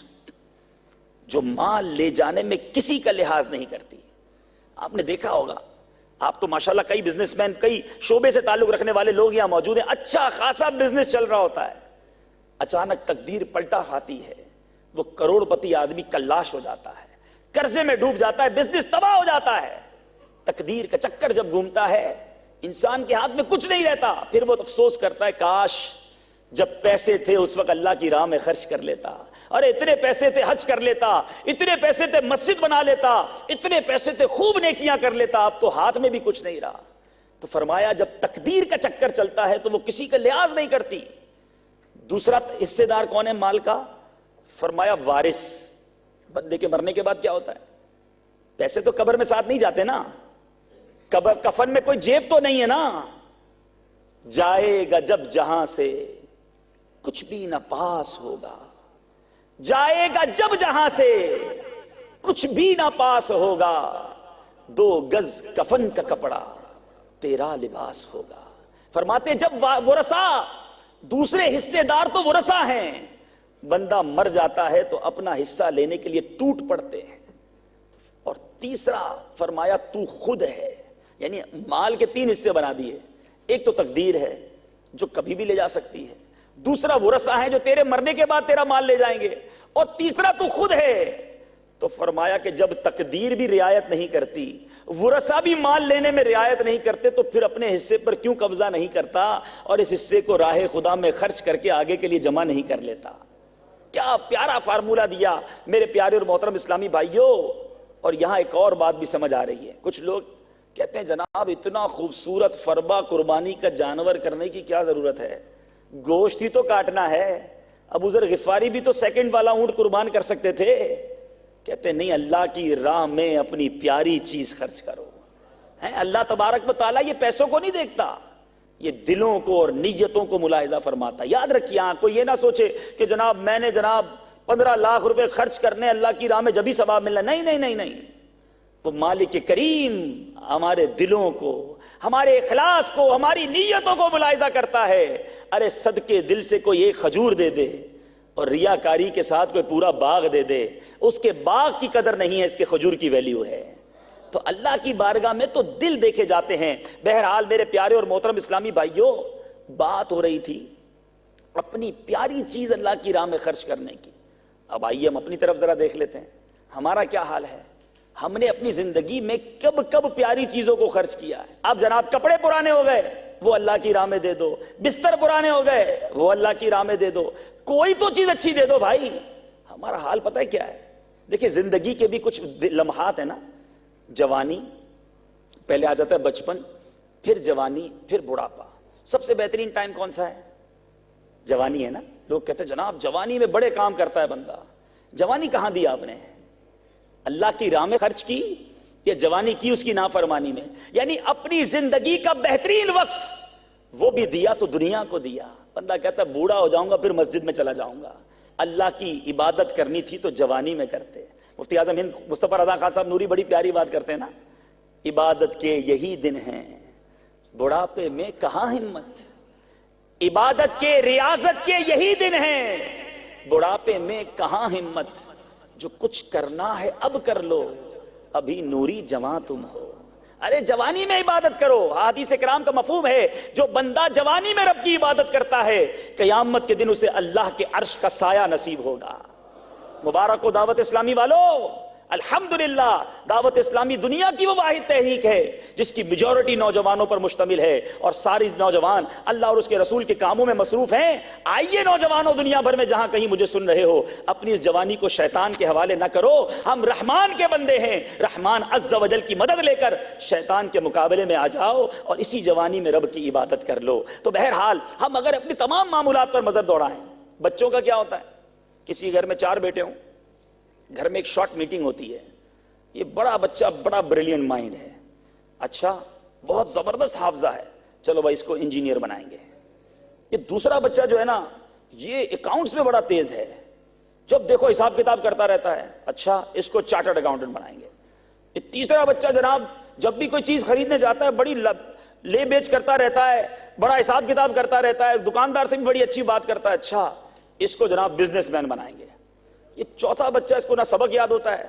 جو مال لے جانے میں کسی کا لحاظ نہیں کرتی۔ آپ نے دیکھا ہوگا، آپ تو ماشاءاللہ کئی بزنس مین، کئی شعبے سے تعلق رکھنے والے لوگ یہاں موجود ہیں، اچھا خاصا بزنس چل رہا ہوتا ہے، اچانک تقدیر پلٹا کھاتی ہے، وہ کروڑ پتی آدمی کلاش ہو جاتا ہے، قرضے میں ڈوب جاتا ہے، بزنس تباہ ہو جاتا ہے۔ تقدیر کا چکر جب گھومتا ہے، انسان کے ہاتھ میں کچھ نہیں رہتا، پھر وہ افسوس کرتا ہے کاش جب پیسے تھے اس وقت اللہ کی راہ میں خرچ کر لیتا، اور اتنے پیسے تھے حج کر لیتا، اتنے پیسے تھے مسجد بنا لیتا، اتنے پیسے تھے خوب نیکیاں کر لیتا، اب تو ہاتھ میں بھی کچھ نہیں رہا۔ تو فرمایا جب تقدیر کا چکر چلتا ہے تو وہ کسی کا لحاظ نہیں کرتی۔ دوسرا حصے دار کون ہے مال کا؟ فرمایا وارث۔ بندے کے مرنے کے بعد کیا ہوتا ہے؟ پیسے تو قبر میں ساتھ نہیں جاتے نا، قبر کفن میں کوئی جیب تو نہیں ہے نا۔ جائے گا جب جہاں سے کچھ بھی نہ پاس ہوگا، جائے گا جب جہاں سے کچھ بھی نہ پاس ہوگا، 2 گز کفن کا کپڑا تیرا لباس ہوگا۔ فرماتے جب ورثہ، دوسرے حصے دار تو ورثہ ہیں، بندہ مر جاتا ہے تو اپنا حصہ لینے کے لیے ٹوٹ پڑتے ہیں۔ اور تیسرا فرمایا تو خود ہے، یعنی مال کے 3 حصے بنا دیے، ایک تو تقدیر ہے جو کبھی بھی لے جا سکتی ہے، دوسرا ورثہ ہیں جو تیرے مرنے کے بعد تیرا مال لے جائیں گے، اور تیسرا تو خود ہے۔ تو فرمایا کہ جب تقدیر بھی رعایت نہیں کرتی، ورثہ بھی مال لینے میں رعایت نہیں کرتے، تو پھر اپنے حصے پر کیوں قبضہ نہیں کرتا اور اس حصے کو راہ خدا میں خرچ کر کے آگے کے لیے جمع نہیں کر لیتا؟ کیا پیارا فارمولہ دیا میرے پیارے اور محترم اسلامی بھائیوں۔ اور یہاں ایک اور بات بھی سمجھ آ رہی ہے، کچھ لوگ کہتے ہیں جناب اتنا خوبصورت فربا قربانی کا جانور کرنے کی کیا ضرورت ہے، گوشت ہی تو کاٹنا ہے۔ ابو ذر غفاری بھی تو سیکنڈ والا اونٹ قربان کر سکتے تھے۔ کہتے نہیں، اللہ کی راہ میں اپنی پیاری چیز خرچ کرو۔ اللہ تبارک و تعالیٰ یہ پیسوں کو نہیں دیکھتا، یہ دلوں کو اور نیتوں کو ملاحظہ فرماتا۔ یاد رکھیے، کوئی یہ نہ سوچے کہ جناب میں نے 15 لاکھ روپے خرچ کرنے اللہ کی راہ میں جبھی ثواب ملنا، نہیں نہیں نہیں نہیں۔ وہ مالک کریم ہمارے دلوں کو، ہمارے اخلاص کو، ہماری نیتوں کو ملاحظہ کرتا ہے۔ ارے صدقے دل سے کوئی ایک کھجور دے دے اور ریاکاری کے ساتھ کوئی پورا باغ دے دے، اس کے باغ کی قدر نہیں ہے، اس کے کھجور کی ویلیو ہے۔ تو اللہ کی بارگاہ میں تو دل دیکھے جاتے ہیں۔ بہرحال میرے پیارے اور محترم اسلامی بھائیوں، بات ہو رہی تھی اپنی پیاری چیز اللہ کی راہ میں خرچ کرنے کی۔ اب آئیے ہم اپنی طرف ذرا دیکھ لیتے ہیں، ہمارا کیا حال ہے۔ ہم نے اپنی زندگی میں کب کب پیاری چیزوں کو خرچ کیا ہے؟ اب جناب کپڑے پرانے ہو گئے، وہ اللہ کی راہ میں دے دو، بستر پرانے ہو گئے، وہ اللہ کی راہ میں دے دو، کوئی تو چیز اچھی دے دو بھائی۔ ہمارا حال پتہ ہے کیا ہے؟ دیکھیں زندگی کے بھی کچھ لمحات ہیں نا، جوانی، پہلے آ جاتا ہے بچپن، پھر جوانی، پھر بڑھاپا۔ سب سے بہترین ٹائم کون سا ہے؟ جوانی ہے نا۔ لوگ کہتے ہیں جناب جوانی میں بڑے کام کرتا ہے بندہ۔ جوانی کہاں دی آپ نے؟ اللہ کی راہ میں خرچ کی یا جوانی کی اس کی نافرمانی میں؟ یعنی اپنی زندگی کا بہترین وقت وہ بھی دیا تو دنیا کو دیا۔ بندہ کہتا ہے بوڑھا ہو جاؤں گا پھر مسجد میں چلا جاؤں گا۔ اللہ کی عبادت کرنی تھی تو جوانی میں کرتے۔ مفتی اعظم ہند مصطفیٰ رضا خان صاحب نوری بڑی پیاری بات کرتے ہیں نا، عبادت کے یہی دن ہیں بڑھاپے میں کہاں ہمت، عبادت کے ریاضت کے یہی دن ہیں بڑھاپے میں کہاں ہمت، جو کچھ کرنا ہے اب کر لو ابھی نوری جواں تم ہو۔ ارے جوانی میں عبادت کرو۔ حدیث کرام کا مفہوم ہے جو بندہ جوانی میں رب کی عبادت کرتا ہے قیامت کے دن اسے اللہ کے عرش کا سایہ نصیب ہوگا۔ مبارک ہو دعوت اسلامی والو، الحمدللہ دعوت اسلامی دنیا کی وہ واحد تحریک ہے جس کی میجورٹی نوجوانوں پر مشتمل ہے، اور ساری نوجوان اللہ اور اس کے رسول کے کاموں میں مصروف ہیں۔ آئیے نوجوانوں دنیا بھر میں جہاں کہیں مجھے سن رہے ہو، اپنی اس جوانی کو شیطان کے حوالے نہ کرو۔ ہم رحمان کے بندے ہیں، رحمان عز و جل کی مدد لے کر شیطان کے مقابلے میں آ جاؤ اور اسی جوانی میں رب کی عبادت کر لو۔ تو بہرحال ہم اگر اپنی تمام معمولات پر نظر دوڑائیں، بچوں کا کیا ہوتا ہے؟ کسی گھر میں 4 بیٹے ہوں، گھر میں ایک شارٹ میٹنگ ہوتی ہے، یہ بڑا بچہ بڑا بریلینٹ مائنڈ ہے، اچھا بہت زبردست حافظہ ہے، چلو بھائی اس کو انجینئر بنائیں گے۔ یہ دوسرا بچہ جو ہے نا یہ اکاؤنٹس میں بڑا تیز ہے، جب دیکھو حساب کتاب کرتا رہتا ہے، اچھا اس کو چارٹرڈ اکاؤنٹنٹ بنائیں گے۔ یہ تیسرا بچہ جناب جب بھی کوئی چیز خریدنے جاتا ہے بڑی لے بیچ کرتا رہتا ہے, بڑا حساب کتاب کرتا رہتا ہے, دکاندار سے بھی بڑی اچھی بات کرتا ہے, اچھا اس کو جناب بزنس مین بنائیں گے. یہ چوتھا بچہ, اس کو نہ سبق یاد ہوتا ہے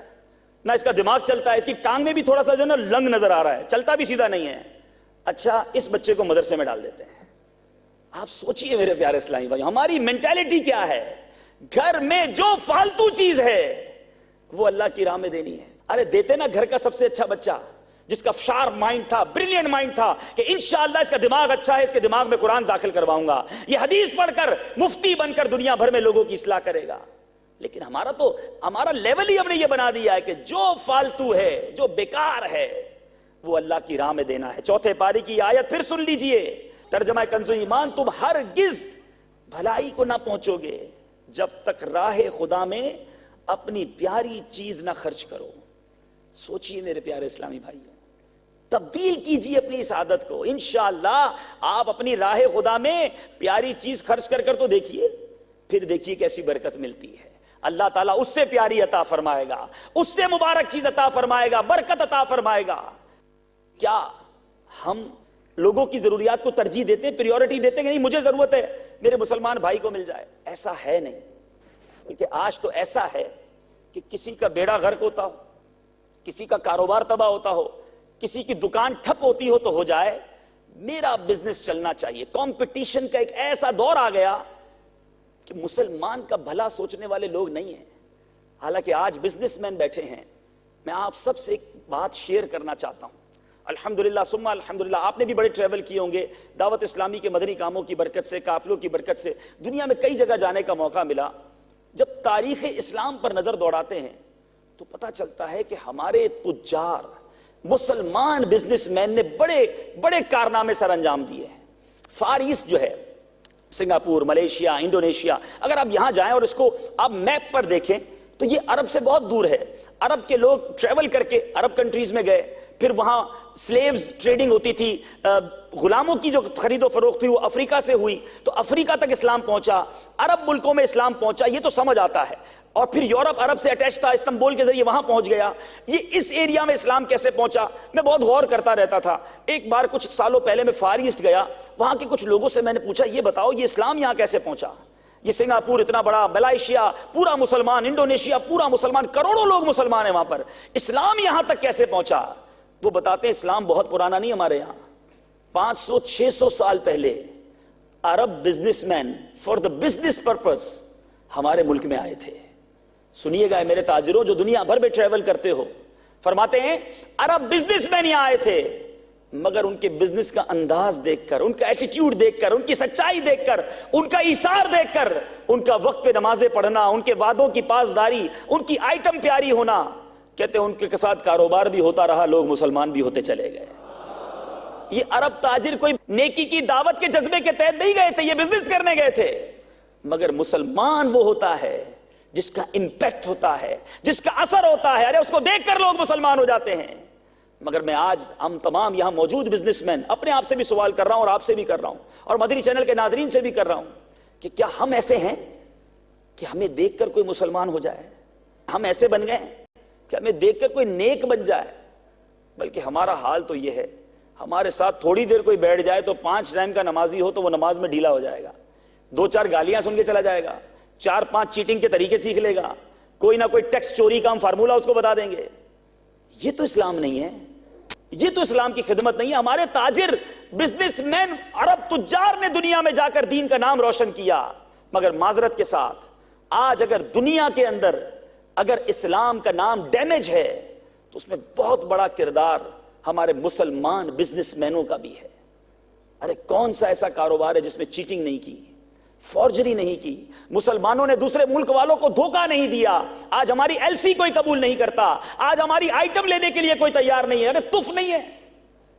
نہ اس کا دماغ چلتا ہے, اس کی ٹانگ میں بھی تھوڑا سا جو نا لنگ نظر آ رہا ہے, چلتا بھی سیدھا نہیں ہے. اچھا اس بچے کو مدرسے میں ڈال دیتے ہیں. آپ سوچئے میرے پیارے اسلامی بھائی, ہماری مینٹالٹی کیا ہے؟ گھر میں جو فالتو چیز ہے وہ اللہ کی راہ میں دینی ہے. ارے دیتے نا گھر کا سب سے اچھا بچہ جس کا شارپ مائنڈ تھا, بریلینٹ مائنڈ تھا کہ انشاءاللہ اس کا دماغ اچھا ہے, اس کے دماغ میں قرآن داخل کرواؤں گا, یہ حدیث پڑھ کر مفتی بن کر دنیا بھر میں لوگوں کی اصلاح کرے گا. لیکن ہمارا لیول ہی ہم نے یہ بنا دیا ہے کہ جو فالتو ہے, جو بیکار ہے, وہ اللہ کی راہ میں دینا ہے. چوتھے پاری کی آیت پھر سن لیجئے, ترجمہ کنز ایمان, تم ہرگز بھلائی کو نہ پہنچو گے جب تک راہ خدا میں اپنی پیاری چیز نہ خرچ کرو. سوچئے میرے پیارے اسلامی بھائیوں, تبدیل کیجئے اپنی اس عادت کو. انشاءاللہ آپ اپنی راہ خدا میں پیاری چیز خرچ کر کر تو دیکھیے, پھر دیکھیے کیسی برکت ملتی ہے. اللہ تعالیٰ اس سے پیاری عطا فرمائے گا, اس سے مبارک چیز عطا فرمائے گا, برکت عطا فرمائے گا. کیا ہم لوگوں کی ضروریات کو ترجیح دیتے ہیں, پریورٹی دیتے ہیں کہ نہیں مجھے ضرورت ہے میرے مسلمان بھائی کو مل جائے؟ ایسا ہے نہیں. بلکہ آج تو ایسا ہے کہ کسی کا بیڑا غرق ہوتا ہو, کسی کا کاروبار تباہ ہوتا ہو, کسی کی دکان ٹھپ ہوتی ہو تو ہو جائے, میرا بزنس چلنا چاہیے. کمپٹیشن کا ایک ایسا دور آ گیا کہ مسلمان کا بھلا سوچنے والے لوگ نہیں ہیں. حالانکہ آج بزنس مین بیٹھے ہیں. میں آپ سب سے ایک بات شیئر کرنا چاہتا ہوں. الحمدللہ ثم الحمدللہ, آپ نے بھی بڑے ٹریول کیے ہوں گے, دعوت اسلامی کے مدنی کاموں کی برکت سے, قافلوں کی برکت سے دنیا میں کئی جگہ جانے کا موقع ملا. جب تاریخ اسلام پر نظر دوڑاتے ہیں تو پتہ چلتا ہے کہ ہمارے تجار مسلمان بزنس مین نے بڑے بڑے کارنامے سر انجام دیے ہیں. فار ایسٹ جو ہے, سنگاپور, ملیشیا, انڈونیشیا, اگر آپ یہاں جائیں اور اس کو آپ میپ پر دیکھیں تو یہ عرب سے بہت دور ہے. عرب کے لوگ ٹریول کر کے عرب کنٹریز میں گئے, پھر وہاں سلیوز ٹریڈنگ ہوتی تھی, غلاموں کی جو خرید و فروخت تھی وہ افریقہ سے ہوئی, تو افریقہ تک اسلام پہنچا, عرب ملکوں میں اسلام پہنچا, یہ تو سمجھ آتا ہے. اور پھر یورپ عرب سے اٹیچ تھا, استنبول کے ذریعے وہاں پہنچ گیا. یہ اس ایریا میں اسلام کیسے پہنچا, میں بہت غور کرتا رہتا تھا. ایک بار کچھ سالوں پہلے میں فار ایسٹ گیا, وہاں کے کچھ لوگوں سے میں نے پوچھا یہ بتاؤ یہ اسلام یہاں کیسے پہنچا؟ یہ سنگاپور اتنا بڑا, ملائیشیا پورا مسلمان, انڈونیشیا پورا مسلمان, کروڑوں لوگ مسلمان ہیں وہاں پر, اسلام یہاں تک کیسے پہنچا؟ وہ بتاتے ہیں اسلام بہت پرانا نہیں, ہمارے یہاں 500-600 سال پہلے عرب businessman for the business purpose ہمارے ملک میں آئے تھے. سنیے گا میرے تاجروں جو دنیا بھر میں ٹریول کرتے ہو, فرماتے ہیں عرب بزنس مین یہاں آئے تھے, مگر ان کے بزنس کا انداز دیکھ کر, ان کا ایٹیٹیوڈ دیکھ کر, ان کی سچائی دیکھ کر, ان کا ایثار دیکھ کر, ان کا وقت پہ نمازیں پڑھنا, ان کے وعدوں کی پاسداری, ان کی آئٹم پیاری ہونا, کہتے ہیں ان کے ساتھ کاروبار بھی ہوتا رہا, لوگ مسلمان بھی ہوتے چلے گئے. یہ عرب تاجر کوئی نیکی کی دعوت کے جذبے کے تحت نہیں گئے تھے, یہ بزنس کرنے گئے تھے. مگر مسلمان وہ ہوتا ہے جس کا امپیکٹ ہوتا ہے, جس کا اثر ہوتا ہے, ارے اس کو دیکھ کر لوگ مسلمان ہو جاتے ہیں. مگر میں آج ہم تمام یہاں موجود بزنس مین اپنے آپ سے بھی سوال کر رہا ہوں, اور آپ سے بھی کر رہا ہوں, اور مدنی چینل کے ناظرین سے بھی کر رہا ہوں کہ کیا ہم ایسے ہیں کہ ہمیں دیکھ کر کوئی مسلمان ہو جائے؟ ہم ایسے بن گئے کہ ہمیں دیکھ کر کوئی نیک بن جائے؟ بلکہ ہمارا حال تو یہ ہے, ہمارے ساتھ تھوڑی دیر کوئی بیٹھ جائے تو 5 ٹائم کا نمازی ہو تو وہ نماز میں ڈھیلا ہو جائے گا, 2-4 گالیاں سن کے چلا جائے گا, 4-5 چیٹنگ کے طریقے سیکھ لے گا, کوئی نہ کوئی ٹیکس چوری کا ہم فارمولہ اس کو بتا دیں گے. یہ تو اسلام نہیں ہے, یہ تو اسلام کی خدمت نہیں ہے. ہمارے تاجر بزنس مین عرب تجار نے دنیا میں جا کر دین کا نام روشن کیا. مگر معذرت کے ساتھ آج اگر دنیا کے اندر اگر اسلام کا نام ڈیمیج ہے تو اس میں بہت بڑا کردار ہمارے مسلمان بزنس مینوں کا بھی ہے. ارے کون سا ایسا کاروبار ہے جس میں چیٹنگ نہیں کی, فورجری نہیں کی, مسلمانوں نے دوسرے ملک والوں کو دھوکہ نہیں دیا. آج ہماری ایل سی کوئی قبول نہیں کرتا, آج ہماری آئٹم لینے کے لیے کوئی تیار نہیں ہے. ارے تف نہیں ہے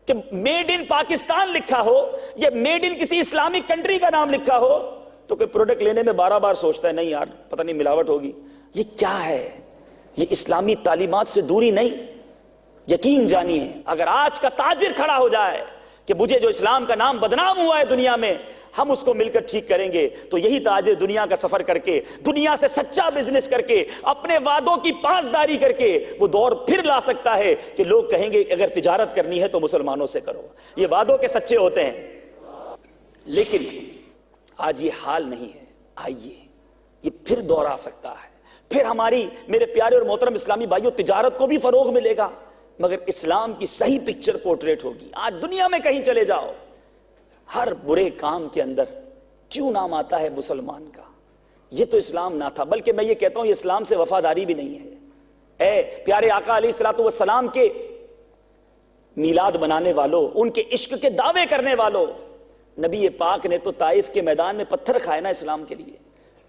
کہ میڈ ان پاکستان لکھا ہو, یہ میڈ ان کسی اسلامک کنٹری کا نام لکھا ہو, تو کوئی پروڈکٹ لینے میں 12 بار سوچتا ہے, نہیں یار پتہ نہیں ملاوٹ ہوگی. یہ کیا ہے؟ یہ اسلامی تعلیمات سے دوری نہیں. یقین جانیے اگر آج کا تاجر کھڑا ہو جائے کہ مجھے جو اسلام کا نام بدنام ہوا ہے دنیا میں, ہم اس کو مل کر ٹھیک کریں گے تو یہی تاجر دنیا کا سفر کر کے, دنیا سے سچا بزنس کر کے, اپنے وعدوں کی پاسداری کر کے وہ دور پھر لا سکتا ہے کہ لوگ کہیں گے اگر تجارت کرنی ہے تو مسلمانوں سے کرو. یہ وعدوں کے سچے ہوتے ہیں. لیکن آج یہ حال نہیں ہے. آئیے یہ پھر دور آ سکتا ہے, پھر ہماری میرے پیارے اور محترم اسلامی بھائیوں تجارت کو بھی فروغ ملے گا, مگر اسلام کی صحیح پکچر پورٹریٹ ہوگی. آج دنیا میں کہیں چلے جاؤ, ہر برے کام کے اندر کیوں نام آتا ہے مسلمان کا؟ یہ تو اسلام نہ تھا, بلکہ میں یہ کہتا ہوں یہ اسلام سے وفاداری بھی نہیں ہے. اے پیارے آقا علیہ الصلوۃ والسلام کے میلاد منانے والوں, ان کے عشق کے دعوے کرنے والوں, نبی پاک نے تو طائف کے میدان میں پتھر کھائے نا اسلام کے لیے.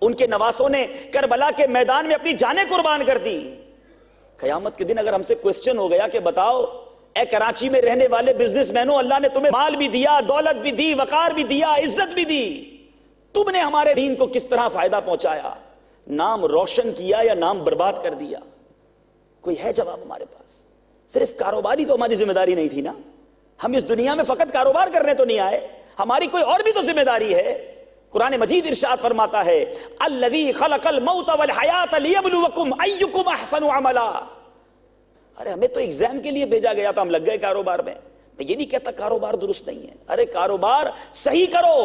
ان کے نواسوں نے کربلا کے میدان میں اپنی جانیں قربان کر دی. قیامت کے دن اگر ہم سے کوسچن ہو گیا کہ بتاؤ اے کراچی میں رہنے والے بزنس مینوں, اللہ نے تمہیں مال بھی دیا, دولت بھی دی, وقار بھی دیا, عزت بھی دی, تم نے ہمارے دین کو کس طرح فائدہ پہنچایا؟ نام روشن کیا یا نام برباد کر دیا؟ کوئی ہے جواب ہمارے پاس؟ صرف کاروباری تو ہماری ذمہ داری نہیں تھی نا. ہم اس دنیا میں فقط کاروبار کرنے تو نہیں آئے, ہماری کوئی اور بھی تو ذمہ داری ہے. قرآن مجید ارشاد فرماتا ہے الذی خلق الموت والحیات لیبلوکم ایکم احسن عملا. ارے ہمیں تو ایگزام کے لیے بھیجا گیا تھا, ہم لگ گئے کاروبار میں. میں یہ نہیں کہتا کاروبار درست نہیں ہے, ارے کاروبار صحیح کرو.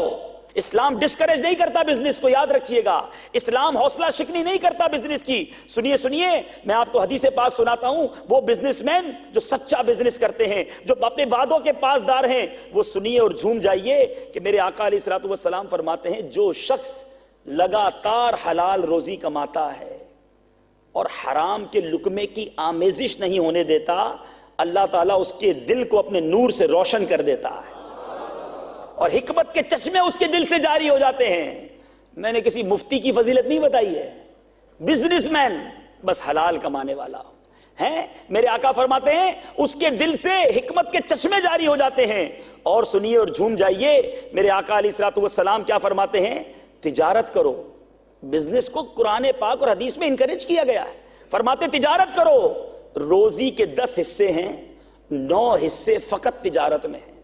اسلام ڈسکریج نہیں کرتا بزنس کو, یاد رکھیے گا. اسلام حوصلہ شکنی نہیں کرتا بزنس کی. سنیے میں آپ کو حدیث پاک سناتا ہوں. وہ بزنس مین جو سچا بزنس کرتے ہیں, جو اپنے وعدوں کے پاسدار ہیں, وہ سنیے اور جھوم جائیے کہ میرے آقا علیہ الصلوۃ والسلام فرماتے ہیں جو شخص لگاتار حلال روزی کماتا ہے اور حرام کے لقمے کی آمیزش نہیں ہونے دیتا, اللہ تعالیٰ اس کے دل کو اپنے نور سے روشن کر دیتا ہے اور حکمت کے چشمے اس کے دل سے جاری ہو جاتے ہیں. میں نے کسی مفتی کی فضیلت نہیں بتائی ہے, بزنس مین بس حلال کمانے والا ہے, میرے آقا فرماتے ہیں اس کے دل سے حکمت کے چشمے جاری ہو جاتے ہیں. اور سنیے اور جھوم جائیے, میرے آقا علیہ الصلوۃ والسلام کیا فرماتے ہیں؟ تجارت کرو. بزنس کو قرآن پاک اور حدیث میں انکریج کیا گیا ہے. فرماتے تجارت کرو, روزی کے 10 حصے ہیں, 9 حصے فقط تجارت میں ہیں.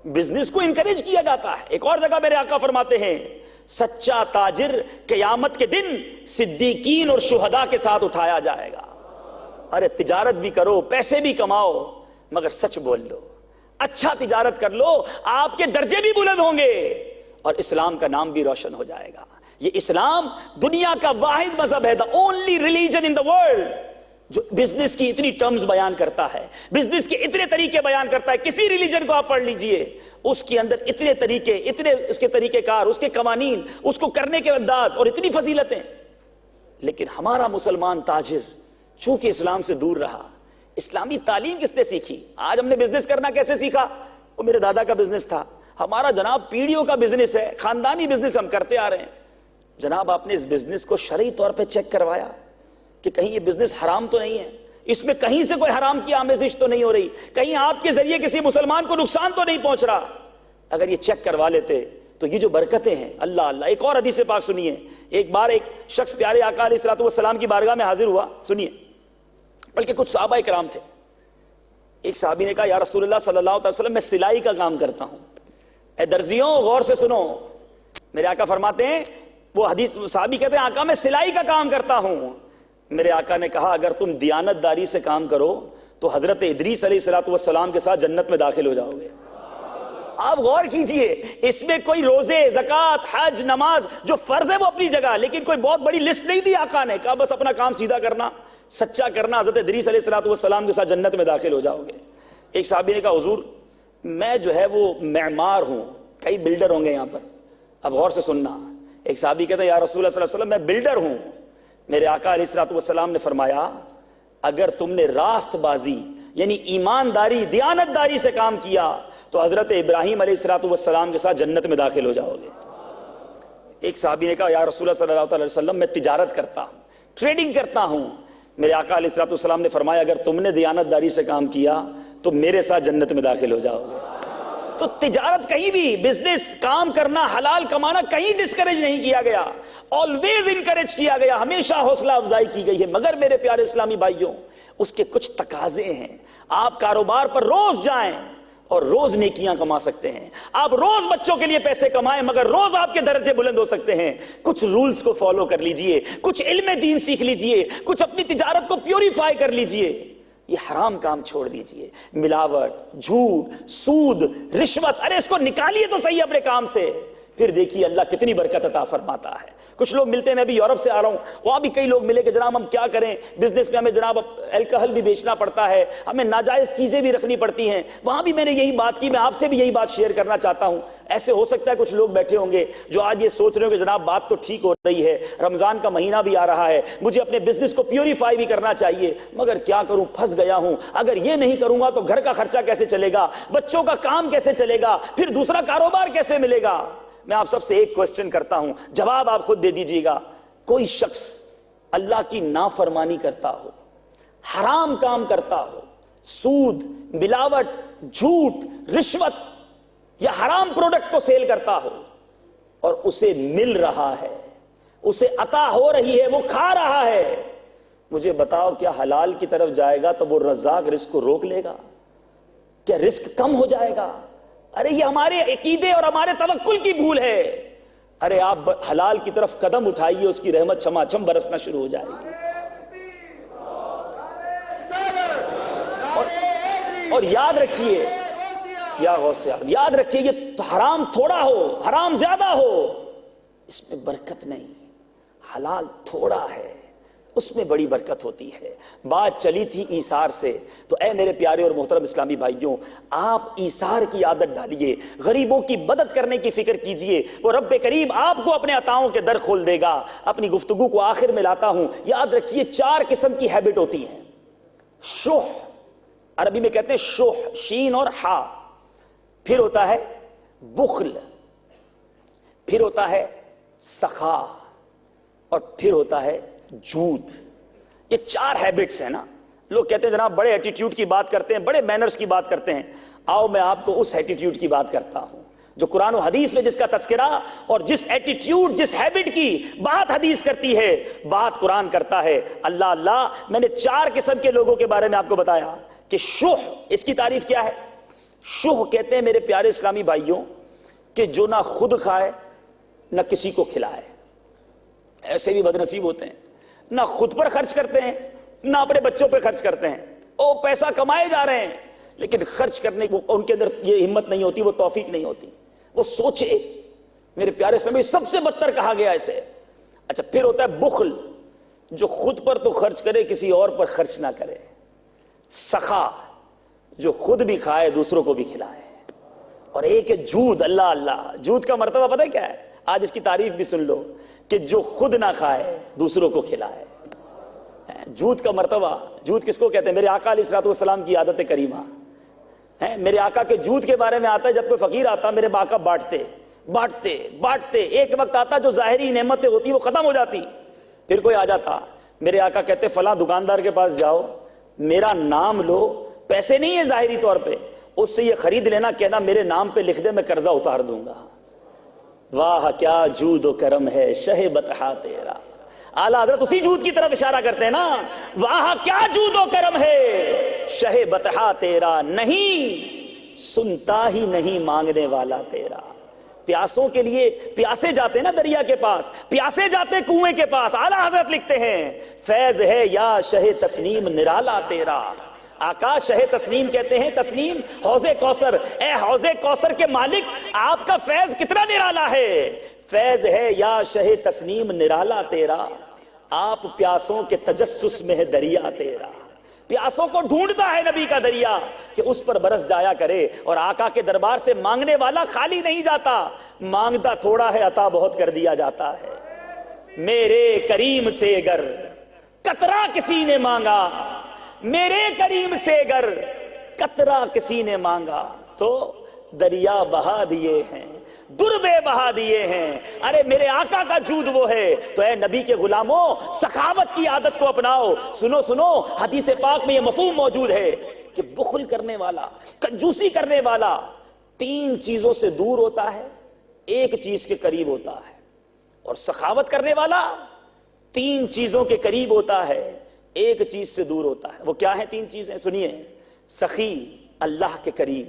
بزنس کو انکریج کیا جاتا ہے. ایک اور جگہ میرے آقا فرماتے ہیں سچا تاجر قیامت کے دن صدیقین اور شہداء کے ساتھ اٹھایا جائے گا. ارے تجارت بھی کرو, پیسے بھی کماؤ, مگر سچ بول لو, اچھا تجارت کر لو, آپ کے درجے بھی بلند ہوں گے اور اسلام کا نام بھی روشن ہو جائے گا. یہ اسلام دنیا کا واحد مذہب ہے, the only religion in the world جو بزنس کی اتنی ٹرمز بیان کرتا ہے, بزنس کے اتنے طریقے بیان کرتا ہے. کسی ریلیجن کو آپ پڑھ لیجئے, اس کے اندر اتنے طریقے, اتنے اس کے طریقہ کار, اس کے قوانین, اس کو کرنے کے انداز اور اتنی فضیلتیں. لیکن ہمارا مسلمان تاجر چونکہ اسلام سے دور رہا. اسلامی تعلیم کس نے سیکھی؟ آج ہم نے بزنس کرنا کیسے سیکھا؟ وہ میرے دادا کا بزنس تھا, ہمارا جناب پیڑھیوں کا بزنس ہے, خاندانی بزنس ہم کرتے آ رہے ہیں. جناب آپ نے اس بزنس کو شرعی طور پہ چیک کروایا کہ کہیں یہ بزنس حرام تو نہیں ہے, اس میں کہیں سے کوئی حرام کی آمیزش تو نہیں ہو رہی, کہیں آپ کے ذریعے کسی مسلمان کو نقصان تو نہیں پہنچ رہا؟ اگر یہ چیک کروا لیتے تو یہ جو برکتیں ہیں, اللہ اللہ. ایک اور حدیث پاک سنیے. ایک بار ایک شخص پیارے آقا علیہ الصلوۃ والسلام کی بارگاہ میں حاضر ہوا, سنیے, بلکہ کچھ صحابہ کرام تھے. ایک صحابی نے کہا یا رسول اللہ صلی اللہ علیہ وسلم میں سلائی کا کام کرتا ہوں. اے درزیوں غور سے سنو, میرے آقا فرماتے ہیں, وہ حدیث صحابی کہتے ہیں آقا میں سلائی کا کام کرتا ہوں. میرے آقا نے کہا اگر تم دیانت داری سے کام کرو تو حضرت ادریس علیہ الصلوۃ والسلام کے ساتھ جنت میں داخل ہو جاؤ گے. آپ غور کیجئے, اس میں کوئی روزے, زکوٰۃ, حج, نماز جو فرض ہے وہ اپنی جگہ, لیکن کوئی بہت بڑی لسٹ نہیں دی آقا نے. کہا بس اپنا کام سیدھا کرنا, سچا کرنا, حضرت ادریس علیہ الصلوۃ والسلام کے ساتھ جنت میں داخل ہو جاؤ گے. ایک صحابی نے کہا حضور میں جو ہے وہ معمار ہوں, کئی بلڈر ہوں گے یہاں پر, اب غور سے سننا. ایک صحابی کہتا ہے یا رسول اللہ صلی اللہ علیہ وسلم میں بلڈر ہوں. میرے آقا علیہ الصلوۃ والسلام نے فرمایا اگر تم نے راست بازی یعنی ایمانداری, دیانتداری سے کام کیا تو حضرت ابراہیم علیہ الصلوۃ والسلام کے ساتھ جنت میں داخل ہو جاؤ گے. ایک صحابی نے کہا یا رسول اللہ صلی اللہ علیہ وسلم میں تجارت کرتا ہوں, ٹریڈنگ کرتا ہوں. میرے آقا علیہ الصلوۃ والسلام نے فرمایا اگر تم نے دیانتداری سے کام کیا تو میرے ساتھ جنت میں داخل ہو جاؤ گے. تو تجارت کہیں بھی, بزنس کام کرنا, حلال کمانا کہیں ڈسکریج نہیں کیا گیا, آلویز انکریج کیا گیا, ہمیشہ حوصلہ افزائی کی گئی ہے. مگر میرے پیارے اسلامی بھائیوں اس کے کچھ تقاضے ہیں. آپ کاروبار پر روز جائیں, اور روز نیکیاں کما سکتے ہیں. آپ روز بچوں کے لیے پیسے کمائیں مگر روز آپ کے درجے بلند ہو سکتے ہیں. کچھ رولز کو فالو کر لیجئے, کچھ علم دین سیکھ لیجئے, کچھ اپنی تجارت کو پیوریفائی کر لیجئے. یہ حرام کام چھوڑ دیجئے, ملاوٹ, جھوٹ, سود, رشوت, ارے اس کو نکالیے تو صحیح اپنے کام سے, پھر دیکھیے اللہ کتنی برکت عطا فرماتا ہے. کچھ لوگ ملتے ہیں, میں بھی یورپ سے آ رہا ہوں, وہاں بھی کئی لوگ ملے کہ جناب ہم کیا کریں, بزنس میں ہمیں جناب الکحل بھی بیچنا پڑتا ہے, ہمیں ناجائز چیزیں بھی رکھنی پڑتی ہیں. وہاں بھی میں نے یہی بات کی, میں آپ سے بھی یہی بات شیئر کرنا چاہتا ہوں. ایسے ہو سکتا ہے کچھ لوگ بیٹھے ہوں گے جو آج یہ سوچ رہے ہوں کہ جناب بات تو ٹھیک ہو رہی ہے, رمضان کا مہینہ بھی آ رہا ہے, مجھے اپنے بزنس کو پیوریفائی بھی کرنا چاہیے, مگر کیا کروں, پھنس گیا ہوں. اگر یہ نہیں کروں گا تو گھر کا خرچہ کیسے چلے گا, بچوں کا کام کیسے چلے گا, پھر دوسرا کاروبار کیسے ملے گا. میں آپ سب سے ایک کوسچن کرتا ہوں, جواب آپ خود دے دیجئے گا. کوئی شخص اللہ کی نافرمانی کرتا ہو, حرام کام کرتا ہو, سود, ملاوٹ, جھوٹ, رشوت یا حرام پروڈکٹ کو سیل کرتا ہو, اور اسے مل رہا ہے, اسے عطا ہو رہی ہے, وہ کھا رہا ہے, مجھے بتاؤ کیا حلال کی طرف جائے گا تو وہ رزاق رزق کو روک لے گا؟ کیا رزق کم ہو جائے گا؟ ارے یہ ہمارے عقیدے اور ہمارے توکل کی بھول ہے. ارے آپ حلال کی طرف قدم اٹھائیے, اس کی رحمت چھما چھم برسنا شروع ہو جائے گی. اور یاد رکھیے, یا غوث یاد رکھیے, یہ حرام تھوڑا ہو, حرام زیادہ ہو, اس میں برکت نہیں. حلال تھوڑا ہے, اس میں بڑی برکت ہوتی ہے. بات چلی تھی ایثار سے, تو اے میرے پیارے اور محترم اسلامی بھائیوں, آپ ایثار کی عادت ڈالیے, غریبوں کی مدد کرنے کی فکر کیجئے, وہ رب کریم آپ کو اپنے عطاؤں کے در کھول دے گا. اپنی گفتگو کو آخر میں لاتا ہوں. یاد رکھیے 4 قسم کی ہیبٹ ہوتی ہیں. شح, عربی میں کہتے ہیں شح, شین اور ہا. پھر ہوتا ہے بخل, پھر ہوتا ہے سخا, اور پھر ہوتا ہے جھوٹ. یہ 4 ہیبٹس ہیں نا. لوگ کہتے ہیں جناب بڑے ایٹیٹیوڈ کی بات کرتے ہیں, بڑے مینرز کی بات کرتے ہیں. آؤ میں آپ کو اس ایٹیٹیوڈ کی بات کرتا ہوں جو قرآن و حدیث میں جس کا تذکرہ, اور جس ایٹیٹیوڈ, جس ہیبٹ کی بات حدیث کرتی ہے, بات قرآن کرتا ہے. اللہ اللہ, میں نے 4 قسم کے لوگوں کے بارے میں آپ کو بتایا کہ شح, اس کی تعریف کیا ہے. شح کہتے ہیں میرے پیارے اسلامی بھائیوں کہ جو نہ خود کھائے نہ کسی کو کھلائے. ایسے بھی بدنصیب ہوتے ہیں, نہ خود پر خرچ کرتے ہیں نہ اپنے بچوں پہ خرچ کرتے ہیں. او پیسہ کمائے جا رہے ہیں لیکن خرچ کرنے کو ان کے اندر یہ ہمت نہیں ہوتی, وہ توفیق نہیں ہوتی. وہ سوچے, میرے پیارے اسلامی سب سے بدتر کہا گیا اسے. اچھا, پھر ہوتا ہے بخل, جو خود پر تو خرچ کرے کسی اور پر خرچ نہ کرے. سخا, جو خود بھی کھائے دوسروں کو بھی کھلائے. اور ایک ہے جھوٹ. اللہ اللہ, جھوٹ کا مرتبہ پتہ ہے کیا ہے؟ آج اس کی تعریف بھی سن لو, کہ جو خود نہ کھائے دوسروں کو کھلائے. جھوٹ کا مرتبہ, جھوٹ کس کو کہتے ہیں؟ میرے آقا علیہ الصلوۃ والسلام کی عادت کریمہ ہے. میرے آقا کے جھوٹ کے بارے میں آتا ہے, جب کوئی فقیر آتا میرے آقا بانٹتے بانٹتے بانٹتے, ایک وقت آتا جو ظاہری نعمتیں ہوتی وہ ختم ہو جاتی. پھر کوئی آ جاتا, میرے آقا کہتے فلاں دکاندار کے پاس جاؤ, میرا نام لو, پیسے نہیں ہے ظاہری طور پہ, اس سے یہ خرید لینا, کہنا میرے نام پہ لکھ دے, میں قرضہ اتار دوں گا. واہ کیا جود و کرم ہے شہ بطحا تیرا. اعلیٰ حضرت اسی جود کی طرف اشارہ کرتے ہیں نا, واہ کیا جود و کرم ہے شہ بطحا تیرا, نہیں سنتا ہی نہیں مانگنے والا تیرا. پیاسوں کے لیے پیاسے جاتے ہیں نا دریا کے پاس, پیاسے جاتے کنویں کے پاس. اعلیٰ حضرت لکھتے ہیں فیض ہے یا شہ تسنیم نرالا تیرا. آقا شہ تسنیم کہتے ہیں, تسنیم حوض کوثر, اے حوض کوثر کے مالک آپ کا فیض کتنا نرالا ہے. فیض ہے یا شہ تسنیم نرالا تیرا, آپ پیاسوں کے تجسس میں ہے دریا تیرا. پیاسوں کو ڈھونڈتا ہے نبی کا دریا کہ اس پر برس جایا کرے. اور آقا کے دربار سے مانگنے والا خالی نہیں جاتا, مانگتا تھوڑا ہے عطا بہت کر دیا جاتا ہے. میرے کریم سے گر قطرہ کسی نے مانگا, میرے کریم سے گر قطرہ کسی نے مانگا, تو دریا بہا دیے ہیں, دربے بہا دیے ہیں. ارے میرے آقا کا جود وہ ہے. تو اے نبی کے غلاموں, سخاوت کی عادت کو اپناؤ. سنو سنو, حدیث پاک میں یہ مفہوم موجود ہے کہ بخل کرنے والا, کنجوسی کرنے والا 3 چیزوں سے دور ہوتا ہے, 1 چیز کے قریب ہوتا ہے. اور سخاوت کرنے والا 3 چیزوں کے قریب ہوتا ہے, 1 چیز سے دور ہوتا ہے. وہ کیا ہیں 3 چیزیں؟ سنیے, سخی اللہ کے قریب,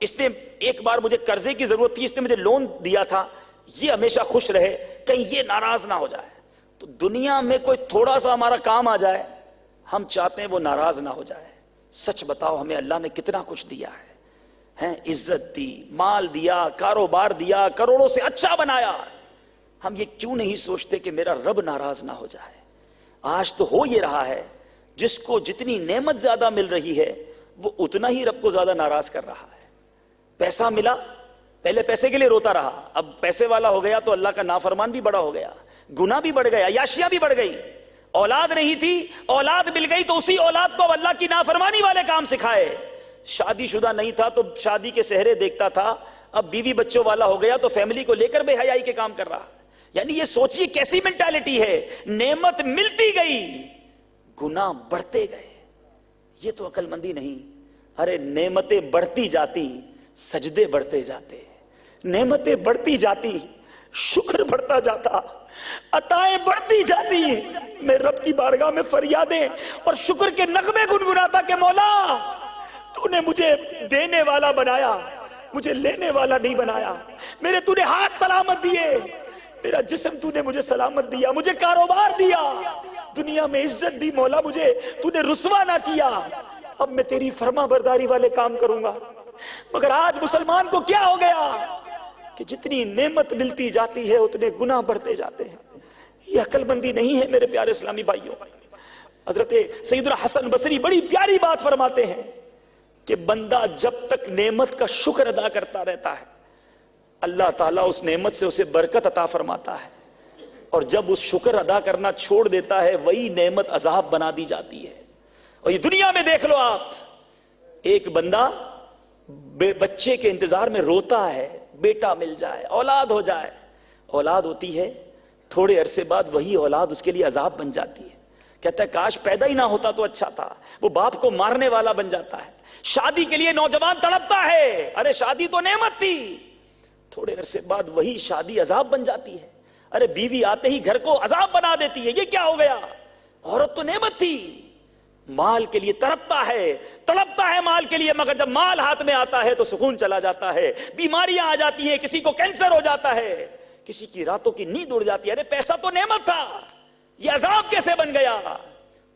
اس نے ایک بار مجھے قرضے کی ضرورت تھی، اس نے مجھے لون دیا تھا، یہ ہمیشہ خوش رہے، کہیں یہ ناراض نہ ہو جائے۔ تو دنیا میں کوئی تھوڑا سا ہمارا کام آ جائے، ہم چاہتے ہیں وہ ناراض نہ ہو جائے۔ سچ بتاؤ ہمیں اللہ نے کتنا کچھ دیا ہے، عزت دی، مال دیا، کاروبار دیا، کروڑوں سے اچھا بنایا، ہم یہ کیوں نہیں سوچتے کہ میرا رب ناراض نہ ہو جائے؟ آج تو ہو یہ رہا ہے، جس کو جتنی نعمت زیادہ مل رہی ہے وہ اتنا ہی رب کو زیادہ ناراض کر رہا ہے۔ پیسہ ملا، پہلے پیسے کے لیے روتا رہا، اب پیسے والا ہو گیا تو اللہ کا نافرمان بھی بڑا ہو گیا، گناہ بھی بڑھ گیا، عیاشیاں بھی بڑھ گئی۔ اولاد نہیں تھی، اولاد مل گئی تو اسی اولاد کو اللہ کی نافرمانی والے کام سکھائے۔ شادی شدہ نہیں تھا تو شادی کے سہرے دیکھتا تھا، اب بیوی بچوں والا ہو گیا تو فیملی کو لے کر بے حیائی کے کام کر رہا ہے۔ یعنی یہ سوچئے کیسی مینٹالٹی ہے، نعمت ملتی گئی، گناہ بڑھتے گئے۔ یہ تو عقل مندی نہیں۔ ارے نعمتیں بڑھتی جاتی، سجدے بڑھتے جاتے، نعمتیں بڑھتی جاتی، شکر بڑھتا جاتا، عطائیں بڑھتی جاتی، میں رب کی بارگاہ میں فریادیں اور شکر کے نغمے گنگناتا کہ مولا تو نے مجھے دینے والا بنایا، مجھے لینے والا نہیں بنایا، میرے تو نے ہاتھ سلامت دیے، میرا جسم تو نے مجھے سلامت دیا، مجھے کاروبار دیا، دنیا میں عزت دی، مولا مجھے تو نے رسوا نہ کیا، اب میں تیری فرما برداری والے کام کروں گا۔ مگر آج مسلمان کو کیا ہو گیا کہ جتنی نعمت ملتی جاتی ہے اتنے گناہ بڑھتے جاتے ہیں۔ یہ عقل مندی نہیں ہے میرے پیارے اسلامی بھائیوں۔ حضرت سیدنا حسن بصری بڑی پیاری بات فرماتے ہیں کہ بندہ جب تک نعمت کا شکر ادا کرتا رہتا ہے اللہ تعالیٰ اس نعمت سے اسے برکت عطا فرماتا ہے، اور جب اس شکر ادا کرنا چھوڑ دیتا ہے وہی نعمت عذاب بنا دی جاتی ہے۔ اور یہ دنیا میں دیکھ لو آپ، ایک بندہ بچے کے انتظار میں روتا ہے، بیٹا مل جائے، اولاد ہو جائے، اولاد ہوتی ہے، تھوڑے عرصے بعد وہی اولاد اس کے لیے عذاب بن جاتی ہے، کہتا ہے کاش پیدا ہی نہ ہوتا تو اچھا تھا، وہ باپ کو مارنے والا بن جاتا ہے۔ شادی کے لیے نوجوان تڑپتا ہے، ارے شادی تو نعمت تھی، تھوڑے عرصے بعد وہی شادی عذاب بن جاتی ہے۔ ارے بیوی آتے ہی گھر کو عذاب بنا دیتی ہے، یہ کیا ہو گیا؟ عورت تو نعمت تھی، مال کے لیے تڑپتا ہے مال کے لیے، مگر جب مال ہاتھ میں آتا ہے تو سکون چلا جاتا ہے، بیماریاں آ جاتی ہیں، کسی کو کینسر ہو جاتا ہے، کسی کی راتوں کی نیند اڑ جاتی ہے۔ ارے پیسہ تو نعمت تھا، یہ عذاب کیسے بن گیا؟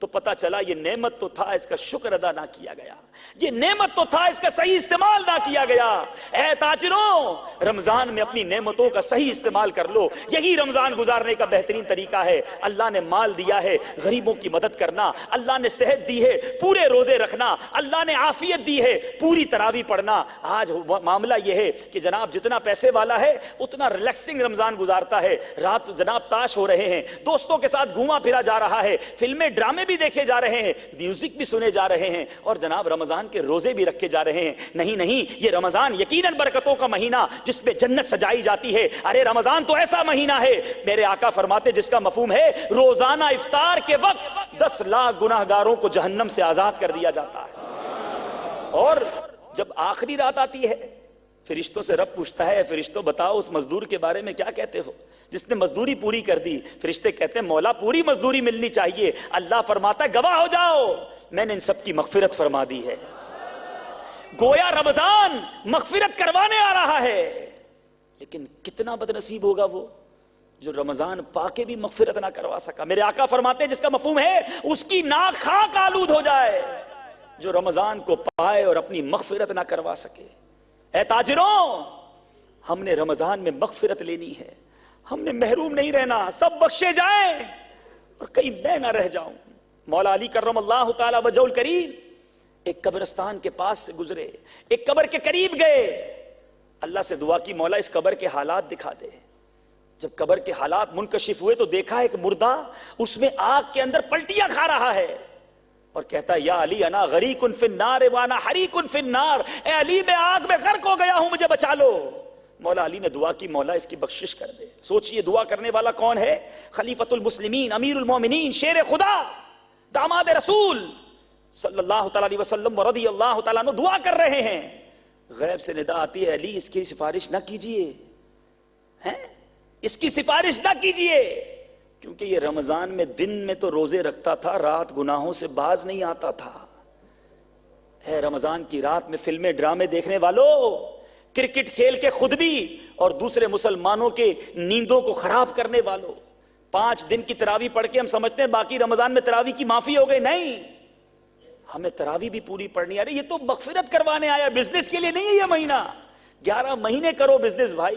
تو پتا چلا یہ نعمت تو تھا، اس کا شکر ادا نہ کیا گیا، یہ نعمت تو تھا، اس کا صحیح استعمال نہ کیا گیا۔ اے تاجروں، رمضان میں اپنی نعمتوں کا صحیح استعمال کر لو، یہی رمضان گزارنے کا بہترین طریقہ ہے۔ اللہ نے مال دیا ہے غریبوں کی مدد کرنا، اللہ نے صحت دی ہے پورے روزے رکھنا، اللہ نے عافیت دی ہے پوری تراویح پڑھنا۔ آج معاملہ یہ ہے کہ جناب جتنا پیسے والا ہے اتنا ریلیکسنگ رمضان گزارتا ہے، رات جناب تاش ہو رہے ہیں، دوستوں کے ساتھ گھوما پھرا جا رہا ہے، فلمیں ڈرامے بھی دیکھے جا رہے ہیں، میوزک بھی سنے جا رہے ہیں، اور جناب رمضان کے روزے بھی رکھے جا رہے ہیں۔ نہیں، یہ رمضان یقیناً برکتوں کا مہینہ جس میں جنت سجائی جاتی ہے۔ ارے رمضان تو ایسا مہینہ ہے، میرے آقا فرماتے جس کا مفہوم ہے روزانہ افطار کے وقت 10 لاکھ گناہگاروں کو جہنم سے آزاد کر دیا جاتا ہے۔ اور جب آخری رات آتی ہے فرشتوں سے رب پوچھتا ہے فرشتوں بتاؤ اس مزدور کے بارے میں کیا کہتے ہو جس نے مزدوری پوری کر دی؟ فرشتے کہتے ہیں مولا پوری مزدوری ملنی چاہیے۔ اللہ فرماتا ہے گواہ ہو جاؤ میں نے ان سب کی مغفرت فرما دی ہے۔ گویا رمضان مغفرت کروانے آ رہا ہے، لیکن کتنا بد نصیب ہوگا وہ جو رمضان پا کے بھی مغفرت نہ کروا سکا۔ میرے آقا فرماتے ہیں جس کا مفہوم ہے اس کی ناک خاک آلود ہو جائے جو رمضان کو پائے اور اپنی مغفرت نہ کروا سکے۔ اے تاجروں، ہم نے رمضان میں مغفرت لینی ہے، ہم نے محروم نہیں رہنا، سب بخشے جائیں اور کہیں میں نہ رہ جاؤں۔ مولا علی کرم اللہ تعالی وجہ الکریم ایک قبرستان کے پاس سے گزرے، ایک قبر کے قریب گئے، اللہ سے دعا کی مولا اس قبر کے حالات دکھا دے۔ جب قبر کے حالات منکشف ہوئے تو دیکھا ایک مردہ اس میں آگ کے اندر پلٹیاں کھا رہا ہے اور کہتا ہے یا علی انا غریق فی النار وانا حریق فی النار، اے علی میں آگ میں غرق ہو گیا ہوں مجھے بچا لو۔ مولا علی نے دعا کی مولا اس کی بخشش کر دے۔ سوچئے دعا کرنے والا کون ہے؟ خلیفۃ المسلمین امیر المومنین شیر خدا داماد رسول صلی اللہ تعالی علیہ وسلم ورضی اللہ تعالیٰ عنہ دعا کر رہے ہیں۔ غیب سے ندا آتی ہے علی اس کی سفارش نہ کیجئے، اس کی سفارش نہ کیجئے، کیونکہ یہ رمضان میں دن میں تو روزے رکھتا تھا، رات گناہوں سے باز نہیں آتا تھا۔ ہے رمضان کی رات میں فلمیں ڈرامے دیکھنے والوں، کرکٹ کھیل کے خود بھی اور دوسرے مسلمانوں کے نیندوں کو خراب کرنے والوں، 5 دن کی تراویح پڑھ کے ہم سمجھتے ہیں باقی رمضان میں تراویح کی معافی ہو گئی. نہیں، ہمیں تراویح بھی پوری پڑھنی آ رہی. یہ تو مغفرت کروانے آیا، بزنس کے لیے نہیں ہے. یہ مہینہ 11 مہینے کرو بزنس بھائی،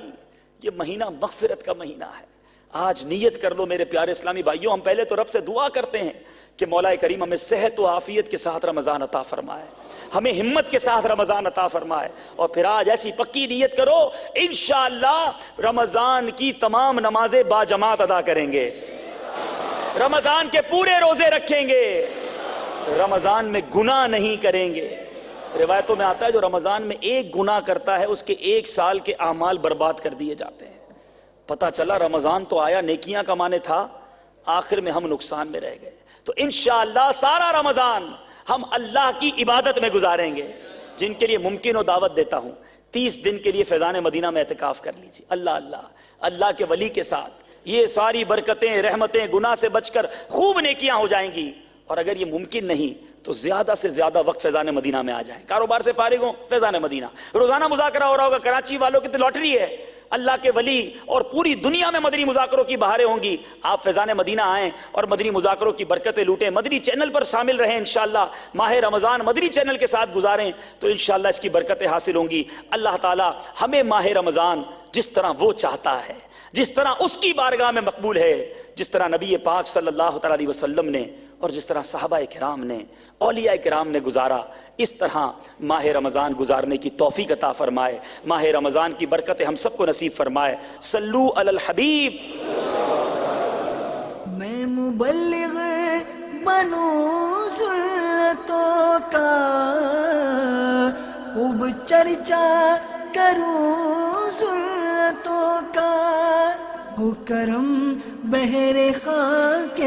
یہ مہینہ مغفرت کا مہینہ ہے. آج نیت کر لو میرے پیارے اسلامی بھائیوں. ہم پہلے تو رب سے دعا کرتے ہیں کہ مولا کریم ہمیں صحت و عافیت کے ساتھ رمضان عطا فرمائے، ہمیں ہمت کے ساتھ رمضان عطا فرمائے. اور پھر آج ایسی پکی نیت کرو انشاءاللہ رمضان کی تمام نمازیں با جماعت ادا کریں گے، رمضان کے پورے روزے رکھیں گے، رمضان میں گناہ نہیں کریں گے. روایتوں میں آتا ہے جو رمضان میں ایک گناہ کرتا ہے اس کے 1 سال کے اعمال برباد کر دیے جاتے ہیں. پتہ چلا رمضان تو آیا نیکیاں کمانے تھا، آخر میں ہم نقصان میں رہ گئے. تو انشاءاللہ سارا رمضان ہم اللہ کی عبادت میں گزاریں گے. جن کے لیے ممکن ہو دعوت دیتا ہوں 30 دن کے لیے فیضان مدینہ میں اعتکاف کر لیجیے. اللہ کے ولی کے ساتھ یہ ساری برکتیں، رحمتیں، گناہ سے بچ کر خوب نیکیاں ہو جائیں گی. اور اگر یہ ممکن نہیں تو زیادہ سے زیادہ وقت فیضان مدینہ میں آ جائیں. کاروبار سے فارغ ہوں فیضان مدینہ، روزانہ مذاکرہ ہو رہا ہوگا. کراچی والوں کی تو لاٹری ہے، اللہ کے ولی اور پوری دنیا میں مدنی مذاکروں کی بہاریں ہوں گی. آپ فیضان مدینہ آئیں اور مدنی مذاکروں کی برکتیں لوٹیں. مدنی چینل پر شامل رہیں. انشاءاللہ ماہ رمضان مدنی چینل کے ساتھ گزاریں تو انشاءاللہ اس کی برکتیں حاصل ہوں گی. اللہ تعالی ہمیں ماہ رمضان جس طرح وہ چاہتا ہے، جس طرح اس کی بارگاہ میں مقبول ہے، جس طرح نبی پاک صلی اللہ تعالی علیہ وسلم نے اور جس طرح صحابہ کرام نے، اولیاء کرام نے گزارا، اس طرح ماہ رمضان گزارنے کی توفیق عطا فرمائے. ماہ رمضان کی برکتیں ہم سب کو نصیب فرمائے. صلو علی الحبیب. میں مبلغ بنوں سنتوں کا، خوب چرچا کروں سنتوں کا، ہو کرم بہر خاک